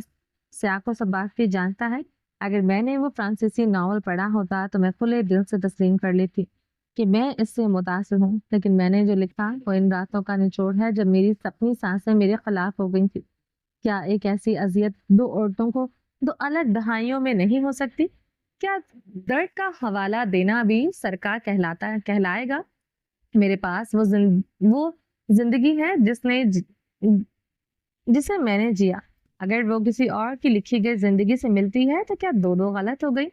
سیاق و سباق بھی جانتا ہے؟ اگر میں نے وہ فرانسیسی ناول پڑھا ہوتا تو میں کھلے دل سے تسلیم کر لیتی کہ میں اس سے متاثر ہوں، لیکن میں نے جو لکھا وہ ان راتوں کا نچوڑ ہے جب میری اپنی سانسیں میرے خلاف ہو گئی تھی۔ کیا ایک ایسی اذیت 2 عورتوں کو 2 الگ دہائیوں میں نہیں ہو سکتی؟ کیا درد کا حوالہ دینا بھی سرکار کہلائے گا؟ میرے پاس وہ زندگی ہے جسے میں نے جیا۔ اگر وہ کسی اور کی لکھی گئی زندگی سے ملتی ہے تو کیا دونوں غلط ہو گئی؟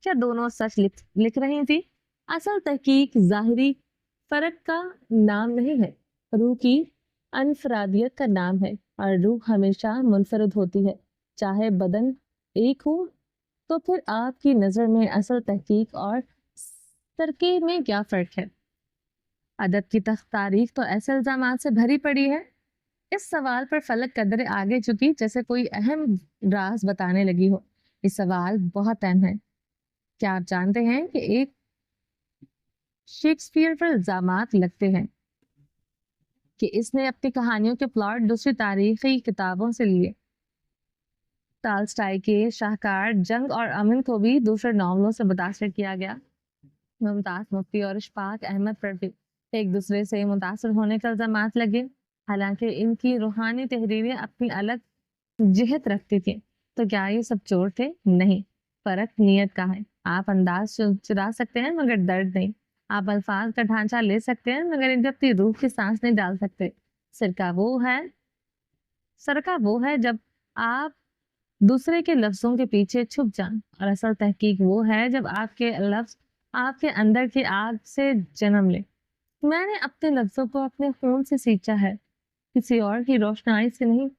کیا دونوں سچ لکھ رہی تھی؟ اصل تحقیق ظاہری فرق کا نام نہیں ہے، روح کی انفرادیت کا نام ہے، اور روح ہمیشہ منفرد ہوتی ہے۔ چاہے بدن ایک ہو تو پھر آپ کی نظر میں اصل تحقیق اور ترکیب میں کیا فرق ہے؟ ادب کی تاریخ تو ایسے الزامات سے بھری پڑی ہے۔ اس سوال پر فلک قدرے آگے چکی جیسے کوئی اہم راز بتانے لگی ہو۔ یہ سوال بہت اہم ہے۔ کیا آپ جانتے ہیں کہ ایک شیکسپیئر پر الزامات لگتے ہیں کہ اس نے اپنی کہانیوں کے پلاٹ دوسری تاریخی کتابوں سے لیے؟ ٹالسٹائی کے شاہکار جنگ اور امن کو بھی دوسرے ناولوں سے متاثر کیا گیا۔ ممتاز مفتی اور اشفاق احمد پر بھی ایک دوسرے سے متاثر ہونے کے الزامات لگے، حالانکہ ان کی روحانی تحریریں اپنی الگ جہت رکھتی تھیں۔ تو کیا یہ سب چور تھے؟ نہیں، فرق نیت کا ہے۔ آپ انداز چرا سکتے ہیں مگر درد نہیں۔ آپ الفاظ کا ڈھانچہ لے سکتے ہیں مگر ان پہ اپنی روح کی سانس نہیں ڈال سکتے۔ سرکہ وہ ہے جب آپ دوسرے کے لفظوں کے پیچھے چھپ جائیں، اور اصل تحقیق وہ ہے جب آپ کے لفظ آپ کے اندر کی آگ سے جنم لے۔ میں نے اپنے لفظوں کو اپنے خون سے سینچا ہے، کسی اور کی روشنائی سے نہیں۔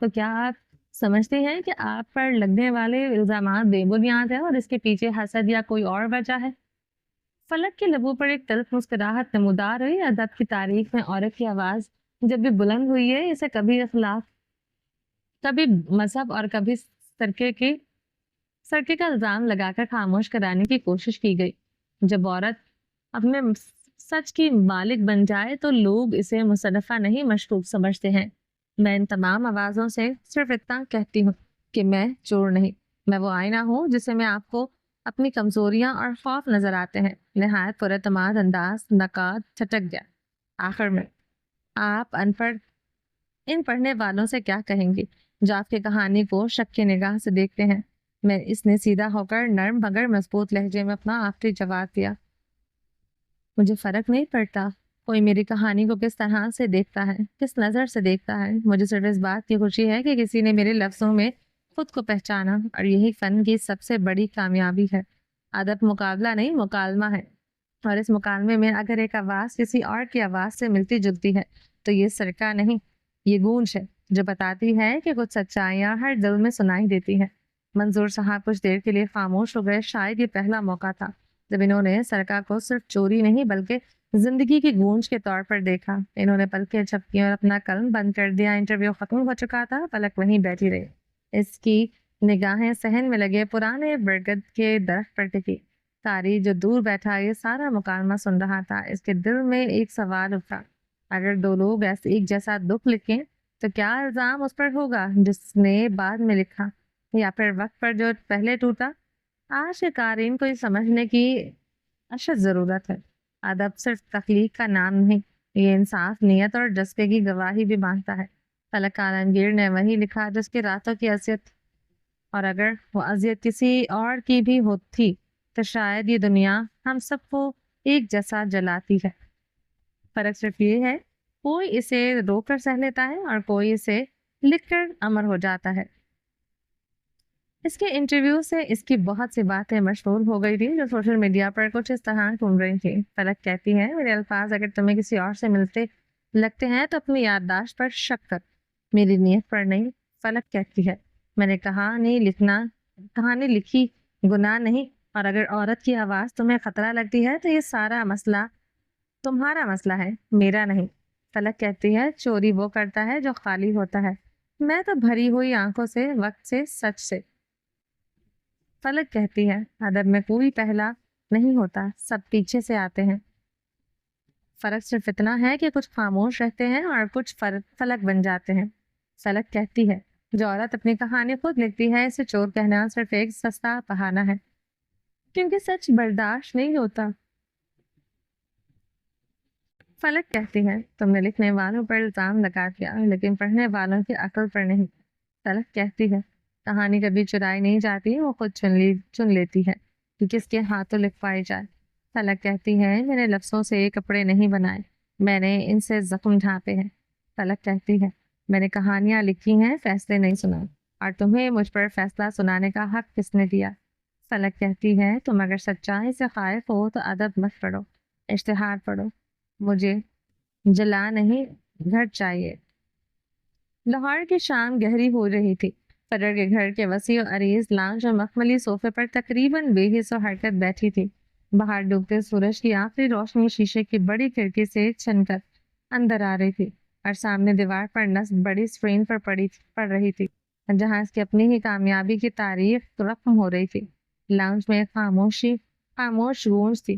تو کیا آپ سمجھتے ہیں کہ آپ پر لگنے والے الزامات بے بنیاد ہیں اور اس کے پیچھے حسد یا کوئی اور وجہ ہے؟ فلک کے لبوں پر ایک تلخ مسکراہٹ نمودار ہوئی۔ ادب کی تاریخ میں عورت کی آواز جب بھی بلند ہوئی ہے، اسے کبھی اخلاق، کبھی مذہب اور کبھی سرکے کا الزام لگا کر خاموش کرانے کی کوشش کی گئی۔ جب عورت اپنے سچ کی مالک بن جائے تو لوگ اسے مصنفہ نہیں مشکوک سمجھتے ہیں۔ میں ان تمام آوازوں سے صرف اتنا کہتی ہوں کہ میں چور نہیں، میں وہ آئینہ ہوں جسے میں آپ کو اپنی کمزوریاں اور خوف نظر آتے ہیں۔ نہایت پر اعتماد انداز نقاد چھٹک گیا۔ آخر میں آپ ان پڑھنے والوں سے کیا کہیں گے جو آپ کی کہانی کو شک کی نگاہ سے دیکھتے ہیں؟ اس نے سیدھا ہو کر نرم مگر مضبوط لہجے میں اپنا آخری جواب دیا، مجھے فرق نہیں پڑتا کوئی میری کہانی کو کس طرح سے دیکھتا ہے، کس نظر سے دیکھتا ہے۔ مجھے صرف اس بات کی خوشی ہے کہ کسی نے میرے لفظوں میں خود کو پہچانا، اور یہی فن کی سب سے بڑی کامیابی ہے۔ ادب مقابلہ نہیں، مکالمہ ہے، اور اس مکالمے میں اگر ایک آواز کسی اور کی آواز سے ملتی جلتی ہے تو یہ سرکہ نہیں، یہ گونج ہے جو بتاتی ہے کہ کچھ سچائیاں ہر دل میں سنائی دیتی ہیں۔ منظور صاحب کچھ دیر کے لیے خاموش ہو گئے۔ شاید یہ پہلا موقع تھا جب انہوں نے سرکا کو صرف چوری نہیں بلکہ زندگی کی گونج کے طور پر دیکھا۔ انہوں نے پلکیں جھپکی اور اپنا قلم بند کر دیا۔ انٹرویو ختم ہو چکا تھا، پلک وہیں بیٹھی رہی۔ اس کی نگاہیں صحن میں لگے پرانے برگد کے درخت پر ٹکی۔ قاری جو دور بیٹھا یہ سارا مکالمہ سن رہا تھا۔ اس کے دل میں ایک سوال اٹھا، اگر دو لوگ ایسے ایک جیسا دکھ لکھیں تو کیا الزام اس پر ہوگا جس نے بعد میں لکھا، یا پھر وقت پر جو پہلے ٹوٹا؟ آج کے قارئین کو یہ سمجھنے کی اشد ضرورت ہے، ادب صرف تخلیق کا نام نہیں، یہ انصاف، نیت اور جذبے کی گواہی بھی مانگتا ہے۔ فلک عالمگیر نے وہی لکھا جس کی راتوں کی اذیت، اور اگر وہ اذیت کسی اور کی بھی ہوتی تو شاید یہ دنیا ہم سب کو ایک جیسا جلاتی ہے۔ فرق صرف یہ ہے کوئی اسے رو کر سہ لیتا ہے اور کوئی اسے لکھ کر امر ہو جاتا ہے۔ اس کے انٹرویو سے اس کی بہت سی باتیں مشہور ہو گئی تھیں جو سوشل میڈیا پر کچھ اس طرح گھوم رہی تھیں۔ فلک کہتی ہے، میرے الفاظ اگر تمہیں کسی اور سے ملتے لگتے ہیں تو اپنی یادداشت پر شک کر، میری نیت پر نہیں۔ فلک کہتی ہے، میں نے کہانی لکھی گناہ نہیں، اور اگر عورت کی آواز تمہیں خطرہ لگتی ہے تو یہ سارا مسئلہ تمہارا مسئلہ ہے، میرا نہیں۔ فلک کہتی ہے، چوری وہ کرتا ہے جو خالی ہوتا ہے، میں تو بھری ہوئی آنکھوں سے، وقت سے، سچ سے۔ فلک کہتی ہے، ادب میں کوئی پہلا نہیں ہوتا، سب پیچھے سے آتے ہیں، فرق صرف اتنا ہے کہ کچھ خاموش رہتے ہیں اور کچھ فلک بن جاتے ہیں۔ فلک کہتی ہے، جو عورت اپنی کہانی خود لکھتی ہے اسے چور کہنا صرف ایک سستا بہانہ ہے، کیونکہ سچ برداشت نہیں ہوتا۔ فلک کہتی ہے، تم نے لکھنے والوں پر الزام لگا دیا لیکن پڑھنے والوں کی عقل پر نہیں۔ فلک کہتی ہے، کہانی کبھی چرائی نہیں جاتی، وہ خود چن لیتی ہے کہ کس کے ہاتھوں لکھوائی جائے۔ فلک کہتی ہے، میں نے لفظوں سے کپڑے نہیں بنائے، میں نے ان سے زخم ڈھانپے ہیں۔ فلک کہتی ہے، میں نے کہانیاں لکھی ہیں، فیصلے نہیں سنائے، اور تمہیں مجھ پر فیصلہ سنانے کا حق کس نے دیا؟ فلک کہتی ہے، تم اگر سچائی سے خائف ہو تو ادب مت پڑھو، اشتہار پڑھو، مجھے جلا نہیں گھر چاہیے۔ لاہور کی شام گہری ہو رہی تھی۔ فجر کے گھر کے وسیع و عریض لانچ اور مخملی صوفے پر تقریباً بے حس و حرکت بیٹھی تھی۔ باہر ڈوبتے سورج کی آخری روشنی شیشے کی بڑی کھڑکی سے چھن کر اندر آ رہی تھی، اور سامنے دیوار پر نصب بڑی اسکرین پر پڑ رہی تھی جہاں اس کی اپنی ہی کامیابی کی تاریخ رقم ہو رہی تھی۔ لاؤنج میں خاموش گونج تھی،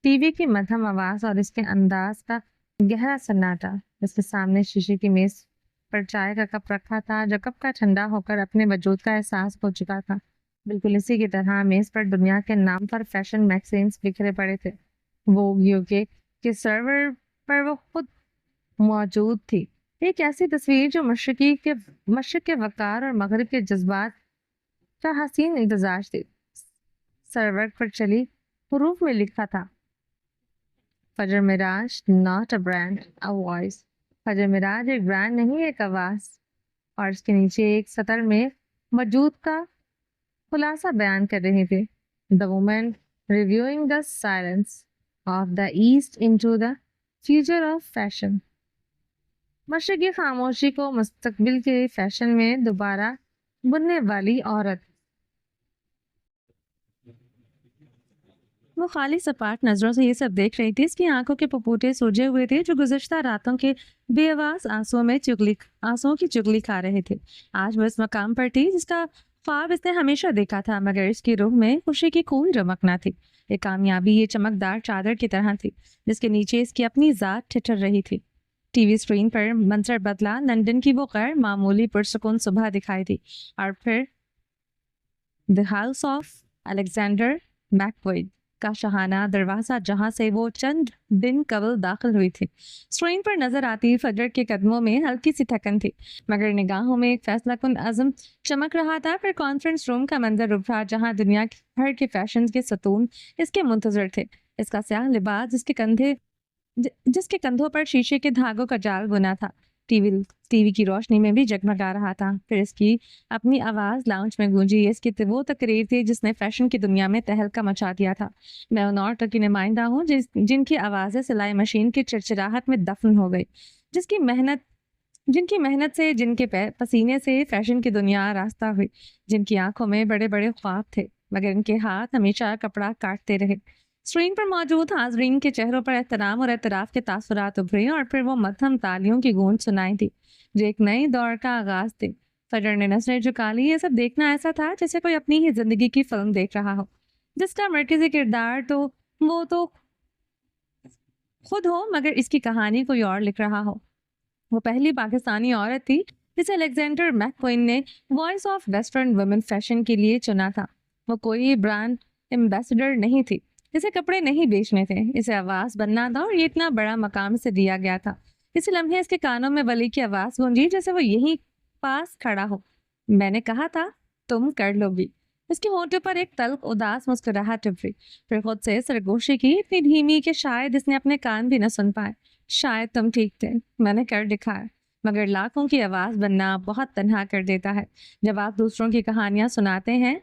ٹی وی کی مدھم آواز اور اس کے انداز کا گہرا سناٹا۔ اس کے سامنے شیشے کی میز پر چائے کا کپ رکھا تھا جو کپ کا ٹھنڈا ہو کر اپنے وجود کا احساس ہو چکا تھا۔ بالکل اسی کی طرح میز پر دنیا کے نام پر فیشن میگزینز بکھرے پڑے تھے۔ ووگ یوکے کے سرور پر وہ خود موجود تھی، ایک ایسی تصویر جو مشرق کے وقار اور مغرب کے جذبات کا حسین امتزاج تھی۔ سرور پر چلی حروف میں لکھا تھا، فجر معراج not a brand, a voice۔ فجر معراج ایک برانڈ نہیں، ایک آواز۔ اور اس کے نیچے ایک سطر میں وجود کا خلاصہ بیان کر رہی تھی، The woman reviewing the silence of the East into the future of fashion۔ مشرقی خاموشی کو مستقبل کے فیشن میں دوبارہ بننے والی عورت۔ وہ خالی سپاٹ نظروں سے یہ سب دیکھ رہی تھی۔ اس کی آنکھوں کے پپوٹے سوجے ہوئے تھے جو گزشتہ راتوں کے بے آواز آنسوؤں کی چگلی کھا رہے تھے۔ آج وہ اس مقام پر تھی جس کا خواب اس نے ہمیشہ دیکھا تھا، مگر اس کی روح میں خوشی کی کوئی رمق نہ تھی۔ یہ کامیابی یہ چمکدار چادر کی طرح تھی جس کے نیچے اس کی اپنی ذات ٹھٹر رہی تھی۔ ٹی وی اسکرین پر منظر بدلا، لندن کی وہ غیر معمولی پرسکون صبح دکھائی دی، اور پھر دی ہاؤس آف الیگزینڈر میکوئڈ کا شاہانہ دروازہ جہاں سے وہ چند دن قبل داخل ہوئی تھی۔ اسکرین پر نظر آتی فجر کے قدموں میں ہلکی سی تھکن تھی، مگر نگاہوں میں ایک فیصلہ کن عزم چمک رہا تھا۔ پھر کانفرنس روم کا منظر ابھرا جہاں دنیا بھر کے فیشن کے ستون اس کے منتظر تھے۔ اس کا سیاہ لباس جس کے کندھوں پر شیشے کے دھاگوں کا جال بنا تھا ٹی وی کی روشنی میں بھی جگمگا رہا تھا۔ پھر اس کی اپنی آواز لاؤنج میں گونجی۔ اس کی وہ تقریر تھی جس نے فیشن کی دنیا میں تہلکہ مچا دیا تھا۔ میں ان عورتوں کی نمائندہ ہوں جن کی آوازیں سلائی مشین کی چرچراہٹ میں دفن ہو گئی، جس کی محنت جن کی محنت سے، جن کے پسینے سے فیشن کی دنیا راستہ ہوئی، جن کی آنکھوں میں بڑے بڑے خواب تھے مگر ان کے ہاتھ ہمیشہ کپڑا کاٹتے رہے۔ اسکرین پر موجود حاضرین کے چہروں پر احترام اور اعتراف کے تاثرات ابھرے اور پھر وہ مدھم تالیوں کی گونج سنائی تھی جو ایک نئے دور کا آغاز تھی۔ فجر نے نظریں جھکا لی۔ یہ سب دیکھنا ایسا تھا جیسے کوئی اپنی ہی زندگی کی فلم دیکھ رہا ہو جس کا مرکزی کردار تو وہ تو خود ہو مگر اس کی کہانی کوئی اور لکھ رہا ہو۔ وہ پہلی پاکستانی عورت تھی جسے الیگزینڈر میک کوئن نے voice of western women fashion کے لیے چنا تھا۔ وہ کوئی برانڈ ایمبیسڈر نہیں تھی، اسے کپڑے نہیں بیچنے تھے، اسے آواز بننا تھا اور یہ اتنا بڑا مقام اسے دیا گیا تھا۔ اسی لمحے اس کے کانوں میں ولی کی آواز گونجی جیسے وہ یہیں پاس کھڑا ہو۔ میں نے کہا تھا تم کر لو گی۔ اس کے ہونٹوں پر ایک تلخ اداس مسکراہٹ ابھری، پھر خود سے سرگوشی کی اتنی دھیمی کہ شاید اس نے اپنے کان بھی نہ سن پائے۔ شاید تم ٹھیک تھے، میں نے کر دکھایا، مگر لاکھوں کی آواز بننا بہت تنہا کر دیتا ہے۔ جب آپ دوسروں کی کہانیاں سناتے ہیں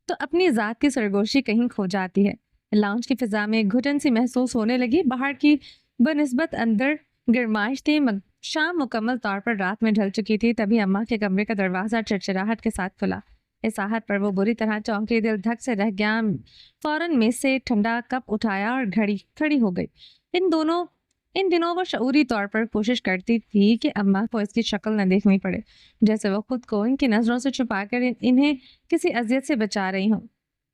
تو اپنی ذات کی سرگوشی کہیں کھو جاتی ہے۔ لاؤنج کی فضا میں گھٹن سی محسوس ہونے لگی۔ باہر کی بنسبت اندر گرمائش تھی، شام مکمل طور پر رات میں ڈھل چکی تھی۔ تبھی اماں کے کمرے کا دروازہ چرچراہٹ کے ساتھ کھلا۔ اس آہٹ پر وہ بری طرح چونکی، دل دھک سے رہ گیا۔ فوراً میز سے ٹھنڈا کپ اٹھایا اور کھڑی ہو گئی۔ ان دنوں وہ شعوری طور پر کوشش کرتی تھی کہ اماں کو اس کی شکل نہ دیکھنی پڑے، جیسے وہ خود کو ان کی نظروں سے چھپا کر انہیں کسی اذیت سے بچا رہی ہوں۔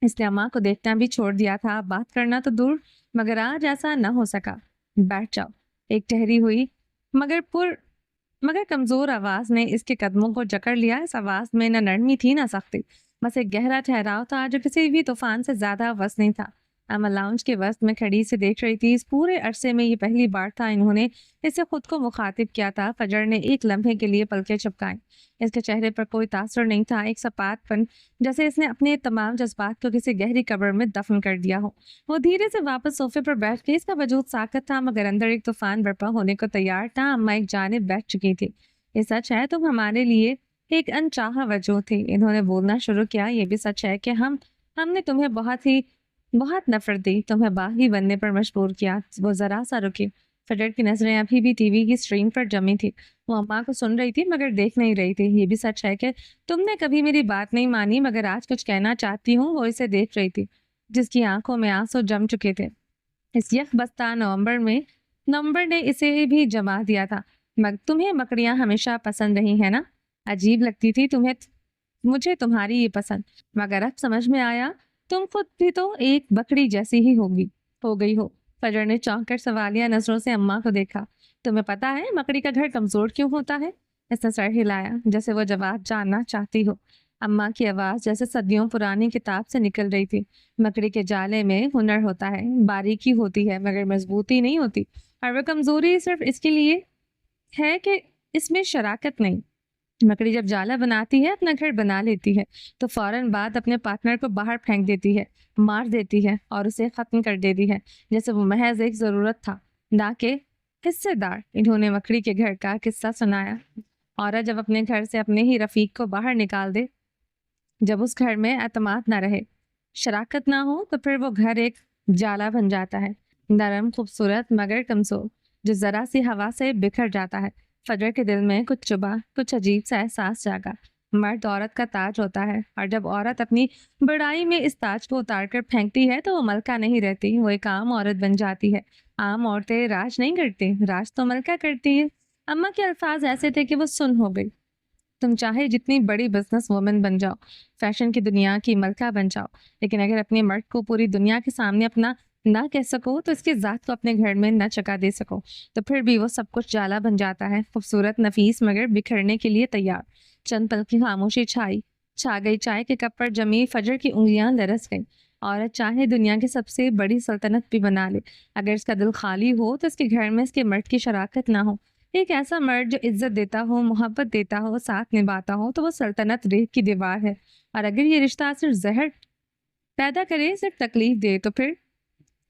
اس نے اماں کو دیکھنا بھی چھوڑ دیا تھا، بات کرنا تو دور، مگر آج ایسا نہ ہو سکا۔ بیٹھ جاؤ، ایک ٹھہری ہوئی مگر کمزور آواز نے اس کے قدموں کو جکڑ لیا۔ اس آواز میں نہ نرمی تھی نہ سختی، بس ایک گہرا ٹھہراؤ تھا جو کسی بھی طوفان سے زیادہ وزنی تھا۔ اماں لاؤنج کے وسط میں کھڑی سے دیکھ رہی تھی۔ اس پورے عرصے میں یہ پہلی بار تھا انہوں نے اسے خود کو مخاطب کیا تھا۔ فجر نے ایک لمحے کے لیے پلکیں چپکائیں۔ اس کے چہرے پر کوئی تاثر نہیں تھا، ایک سپاٹ پن، جیسے اس نے اپنے تمام جذبات کو کسی گہری قبر میں دفن کر دیا ہو۔ وہ دھیرے سے واپس صوفے پر بیٹھ کے، اس کا وجود ساکت تھا مگر اندر ایک طوفان برپا ہونے کو تیار تھا۔ اماں ایک جانب بیٹھ چکی تھی۔ یہ سچ ہے تم ہمارے لیے ایک انچاہا وجود تھی، انہوں نے بولنا شروع کیا۔ یہ بھی سچ ہے کہ ہم نے تمہیں بہت نفرت دی، تمہیں باغی بننے پر مجبور کیا۔ وہ ذرا سا رکی۔ فجر کی نظریں ابھی بھی ٹی وی کی اسکرین پر جمی تھی۔ وہ اماں کو سن رہی تھی مگر دیکھ نہیں رہی تھی۔ یہ بھی سچ ہے کہ تم نے کبھی میری بات نہیں مانی مگر آج کچھ کہنا چاہتی ہوں۔ وہ اسے دیکھ رہی تھی جس کی آنکھوں میں آنسو جم چکے تھے۔ اس یخ بستہ نومبر نے اسے بھی جما دیا تھا۔ تمہیں مکڑیاں ہمیشہ پسند رہی ہیں نا؟ عجیب لگتی تھی مجھے تمہاری یہ پسند، مگر اب سمجھ میں آیا تم خود بھی تو ایک بکری جیسی ہی ہو گئی ہو۔ فجر نے چونک کر سوالیہ نظروں سے اماں کو دیکھا۔ تمہیں پتا ہے مکڑی کا گھر کمزور کیوں ہوتا ہے؟ اس نے سر ہلایا جیسے وہ جواب جاننا چاہتی ہو۔ اماں کی آواز جیسے صدیوں پرانی کتاب سے نکل رہی تھی۔ مکڑی کے جالے میں ہنر ہوتا ہے، باریکی ہوتی ہے مگر مضبوطی نہیں ہوتی، اور وہ کمزوری صرف اس کے لیے ہے کہ اس میں شراکت نہیں۔ مکڑی جب جالا بناتی ہے، اپنا گھر بنا لیتی ہے تو فوراً بعد اپنے پارٹنر کو باہر پھینک دیتی ہے، مار دیتی ہے اور اسے ختم کر دیتی ہے جیسے وہ محض ایک ضرورت تھا نہ کہ حصے دار۔ انہوں نے مکڑی کے گھر کا قصہ سنایا۔ عورت جب اپنے گھر سے اپنے ہی رفیق کو باہر نکال دے، جب اس گھر میں اعتماد نہ رہے، شراکت نہ ہو، تو پھر وہ گھر ایک جالا بن جاتا ہے، نرم، خوبصورت مگر کمزور، جو ذرا سی ہوا سے بکھر جاتا ہے۔ فجر کے دل میں کچھ چبھا، کچھ عجیب سا احساس جاگا۔ مرد عورت کا تاج ہوتا ہے اور جب عورت اپنی بڑائی میں اس تاج کو اتار کر پھینکتی ہے تو وہ ملکہ نہیں رہتی، وہ ایک عام عورت بن جاتی ہے۔ عام عورتیں راج نہیں کرتی، راج تو ملکہ کرتی ہے۔ اماں کے الفاظ ایسے تھے کہ وہ سن ہو گئی۔ تم چاہے جتنی بڑی بزنس وومن بن جاؤ، فیشن کی دنیا کی ملکہ بن جاؤ، لیکن اگر اپنے مرد کو پوری دنیا کے سامنے اپنا نہ کہہ سکو تو اس کی ذات کو اپنے گھر میں نہ چکا دے سکو، تو پھر بھی وہ سب کچھ جالا بن جاتا ہے، خوبصورت، نفیس مگر بکھرنے کے لیے تیار۔ چند پل کی خاموشی چھا گئی، چائے کے کپ پر جمی فجر کی انگلیاں لرز گئیں۔ عورت چاہے دنیا کی سب سے بڑی سلطنت بھی بنا لے، اگر اس کا دل خالی ہو تو اس کے گھر میں اس کے مرد کی شراکت نہ ہو، ایک ایسا مرد جو عزت دیتا ہو، محبت دیتا ہو، ساتھ نبھاتا ہو، تو وہ سلطنت ریت کی دیوار ہے۔ اور اگر یہ رشتہ صرف زہر پیدا کرے، صرف تکلیف دے، تو پھر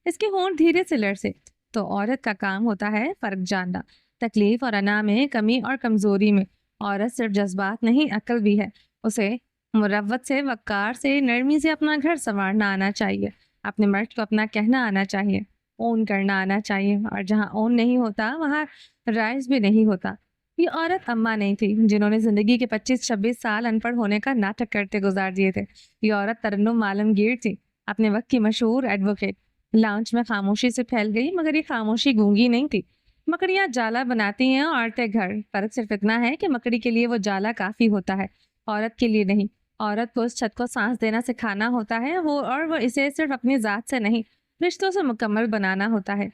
اس کے ہونٹ دھیرے سے لرزے۔ تو عورت کا کام ہوتا ہے فرق جاننا، تکلیف اور انا میں، کمی اور کمزوری میں۔ عورت صرف جذبات نہیں، عقل بھی ہے۔ اسے مروت سے، وقار سے، نرمی سے اپنا گھر سنوارنا آنا چاہیے، اپنے مرد کو اپنا کہنا آنا چاہیے۔ اون کرنا آنا چاہیے، اور جہاں اون نہیں ہوتا وہاں رائز بھی نہیں ہوتا۔ یہ عورت اماں نہیں تھی جنہوں نے زندگی کے 25-26 سال ان پڑھ ہونے کا ناٹک کرتے گزار دیے تھے۔ یہ عورت ترنم عالمگیر تھی، اپنے وقت کی مشہور ایڈوکیٹ۔ لانچ میں خاموشی سے پھیل گئی، مگر یہ خاموشی گونگی نہیں تھی۔ مکڑیاں جالا بناتی ہیں، عورتیں گھر۔ فرق صرف اتنا ہے کہ مکڑی کے لیے وہ جالا کافی ہوتا ہے، عورت کے لیے نہیں۔ عورت کو اس چھت کو سانس دینا سکھانا ہوتا ہے، وہ اسے صرف اپنی ذات سے نہیں، رشتوں سے مکمل بنانا ہوتا ہے۔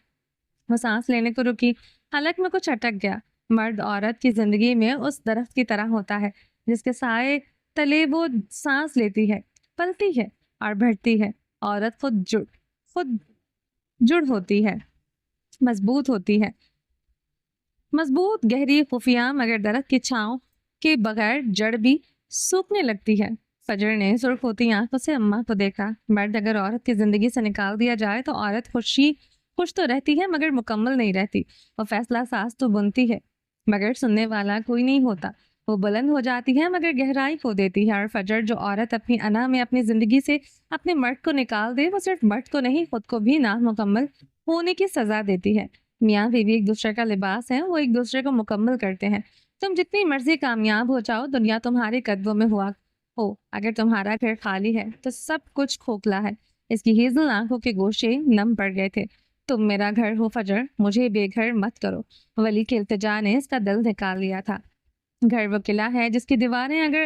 وہ سانس لینے کو رکی، حلق میں کچھ اٹک گیا۔ مرد عورت کی زندگی میں اس درخت کی طرح ہوتا ہے جس کے سائے تلے وہ سانس لیتی ہے، پلتی ہے اور بڑھتی ہے۔ عورت خود جڑ ہوتی ہے، مضبوط ہوتی ہے، مضبوط، گہری، خفیہ، مگر درخت کی چھاؤں کے بغیر جڑ بھی سوکھنے لگتی ہے۔ فجر نے سرخ ہوتی آنکھوں سے اماں کو دیکھا۔ مرد اگر عورت کی زندگی سے نکال دیا جائے تو عورت خوش تو رہتی ہے مگر مکمل نہیں رہتی۔ وہ فیصلہ ساز تو بنتی ہے مگر سننے والا کوئی نہیں ہوتا۔ وہ بلند ہو جاتی ہے مگر گہرائی کھو دیتی ہے۔ اور فجر جو عورت اپنی انا میں اپنی زندگی سے اپنے مرد کو نکال دے، وہ صرف مرد کو نہیں، خود کو بھی نامکمل ہونے کی سزا دیتی ہے۔ میاں بیوی ایک دوسرے کا لباس ہے، وہ ایک دوسرے کو مکمل کرتے ہیں۔ تم جتنی مرضی کامیاب ہو جاؤ، دنیا تمہارے قدموں میں ہو، اگر تمہارا گھر خالی ہے تو سب کچھ کھوکھلا ہے۔ اس کی ہیزل آنکھوں کے گوشے نم پڑ گئے تھے۔ تم میرا گھر ہو فجر، مجھے بے گھر مت کرو۔ ولی کی التجا نے اس کا دل نکال لیا تھا۔ گھر وہ قلعہ ہے جس کی دیواریں اگر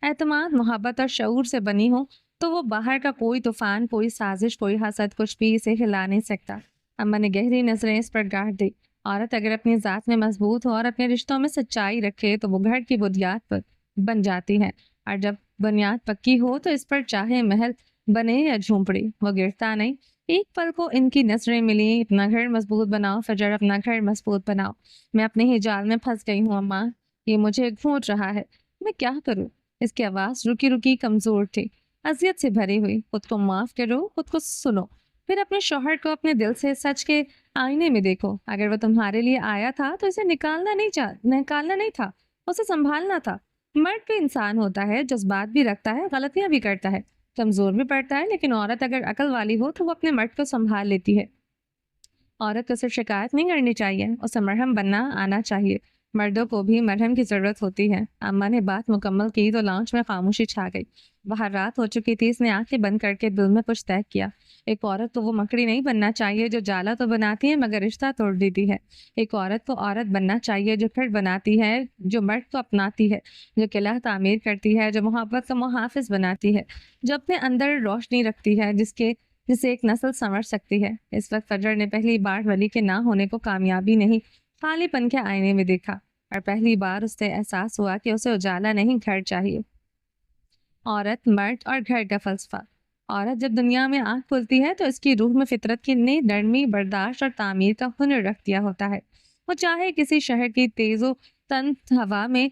اعتماد، محبت اور شعور سے بنی ہو تو وہ باہر کا کوئی طوفان، کوئی سازش، کوئی حسد، کچھ بھی اسے ہلا نہیں سکتا۔ اماں نے گہری نظریں اس پر گاڑ دی۔ عورت اگر اپنی ذات میں مضبوط ہو اور اپنے رشتوں میں سچائی رکھے تو وہ گھر کی بنیاد پر بن جاتی ہے، اور جب بنیاد پکی ہو تو اس پر چاہے محل بنے یا جھونپڑی، وہ گرتا نہیں۔ ایک پل کو ان کی نظریں ملی۔ اپنا گھر مضبوط بناؤ فجر، اپنا گھر مضبوط بناؤ۔ میں اپنے ہی جال میں پھنس گئی ہوں اماں، یہ مجھے گھونٹ رہا ہے، میں کیا کروں؟ اس کی آواز رکی رکی کمزور تھی، اذیت سے بھری ہوئی۔ خود کو معاف کرو، خود کو سنو، پھر اپنے شوہر کو اپنے دل سے سچ کے آئینے میں دیکھو۔ اگر وہ تمہارے لیے آیا تھا تو اسے نکالنا نہیں تھا، اسے سنبھالنا تھا۔ مرد بھی انسان ہوتا ہے، جذبات بھی رکھتا ہے، غلطیاں بھی کرتا ہے، کمزور بھی پڑتا ہے، لیکن عورت اگر عقل والی ہو تو وہ اپنے مرد کو سنبھال لیتی ہے۔ عورت کو صرف شکایت نہیں کرنی چاہیے، اسے مرہم بننا آنا چاہیے۔ مردوں کو بھی مرہم کی ضرورت ہوتی ہے۔ اماں نے بات مکمل کی تو لانچ میں خاموشی چھا گئی۔ باہر رات ہو چکی تھی۔ اس نے آنکھیں بند کر کے دل میں کچھ طے کیا۔ ایک عورت کو وہ مکڑی نہیں بننا چاہیے جو جالا تو بناتی ہے مگر رشتہ توڑ دیتی ہے۔ ایک عورت کو عورت بننا چاہیے جو گھر بناتی ہے، جو مرد کو اپناتی ہے، جو قلعہ تعمیر کرتی ہے، جو محبت کا محافظ بناتی ہے، جو اپنے اندر روشنی رکھتی ہے جسے ایک نسل سنور سکتی ہے۔ اس وقت فجر نے پہلی بار ولی کے نہ ہونے کو کامیابی نہیں، خالی پن کے آئینے میں دیکھا، اور پہلی بار اس سے احساس ہوا کہ اسے اجالا نہیں، گھر چاہیے۔ عورت، مرد اور گھر کا فلسفہ۔ عورت جب دنیا میں آنکھ کھلتی ہے تو اس کی روح میں فطرت کی نئی نرمی، برداشت اور تعمیر کا ہنر رکھ دیا ہوتا ہے۔ وہ چاہے کسی شہر کی تیز و تند ہوا میں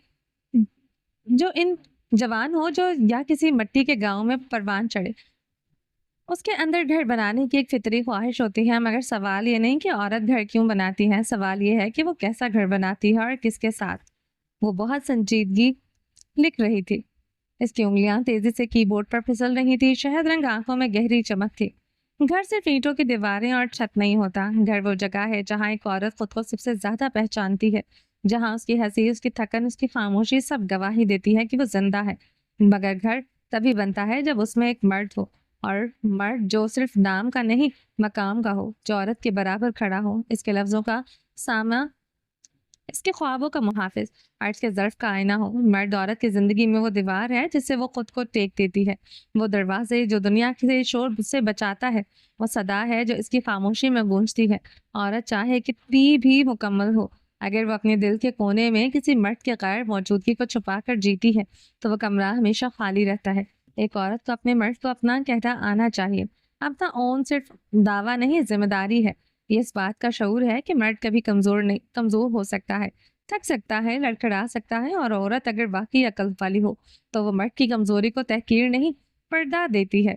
جو ان جوان ہو، جو یا کسی مٹی کے گاؤں میں پروان چڑھے، اس کے اندر گھر بنانے کی ایک فطری خواہش ہوتی ہے۔ مگر سوال یہ نہیں کہ عورت گھر کیوں بناتی ہے، سوال یہ ہے کہ وہ کیسا گھر بناتی ہے اور کس کے ساتھ۔ وہ بہت سنجیدگی لکھ رہی تھی، اس کی انگلیاں تیزی سے کی بورڈ پر پھسل رہی تھی، شہد رنگ آنکھوں میں گہری چمک تھی۔ گھر صرف اینٹوں کی دیواریں اور چھت نہیں ہوتا، گھر وہ جگہ ہے جہاں ایک عورت خود کو سب سے زیادہ پہچانتی ہے، جہاں اس کی ہنسی، اس کی تھکن، اس کی خاموشی سب گواہی دیتی ہے کہ وہ زندہ ہے۔ مگر گھر تبھی بنتا ہے جب اس میں ایک مرد ہو، اور مرد جو صرف نام کا نہیں، مقام کا ہو، جو عورت کے برابر کھڑا ہو، اس کے لفظوں کا سامع، اس کے خوابوں کا محافظ اور اس کے ظرف کا آئینہ ہو۔ مرد عورت کی زندگی میں وہ دیوار ہے جس سے وہ خود کو ٹیک دیتی ہے، وہ دروازے جو دنیا کے شور سے بچاتا ہے، وہ صدا ہے جو اس کی خاموشی میں گونجتی ہے۔ عورت چاہے کتنی بھی مکمل ہو، اگر وہ اپنے دل کے کونے میں کسی مرد کے غیر موجودگی کو چھپا کر جیتی ہے تو وہ کمرہ ہمیشہ خالی رہتا ہے۔ ایک عورت کو اپنے مرد کو اپنا کہنا آنا چاہیے۔ اپنا اون صرف دعویٰ نہیں، ذمہ داری ہے۔ یہ اس بات کا شعور ہے کہ مرد کبھی کمزور ہو سکتا ہے، تھک سکتا ہے، لڑکھڑا سکتا ہے، اور عورت اگر واقعی عقل والی ہو تو وہ مرد کی کمزوری کو تحقیر نہیں، پردہ دیتی ہے۔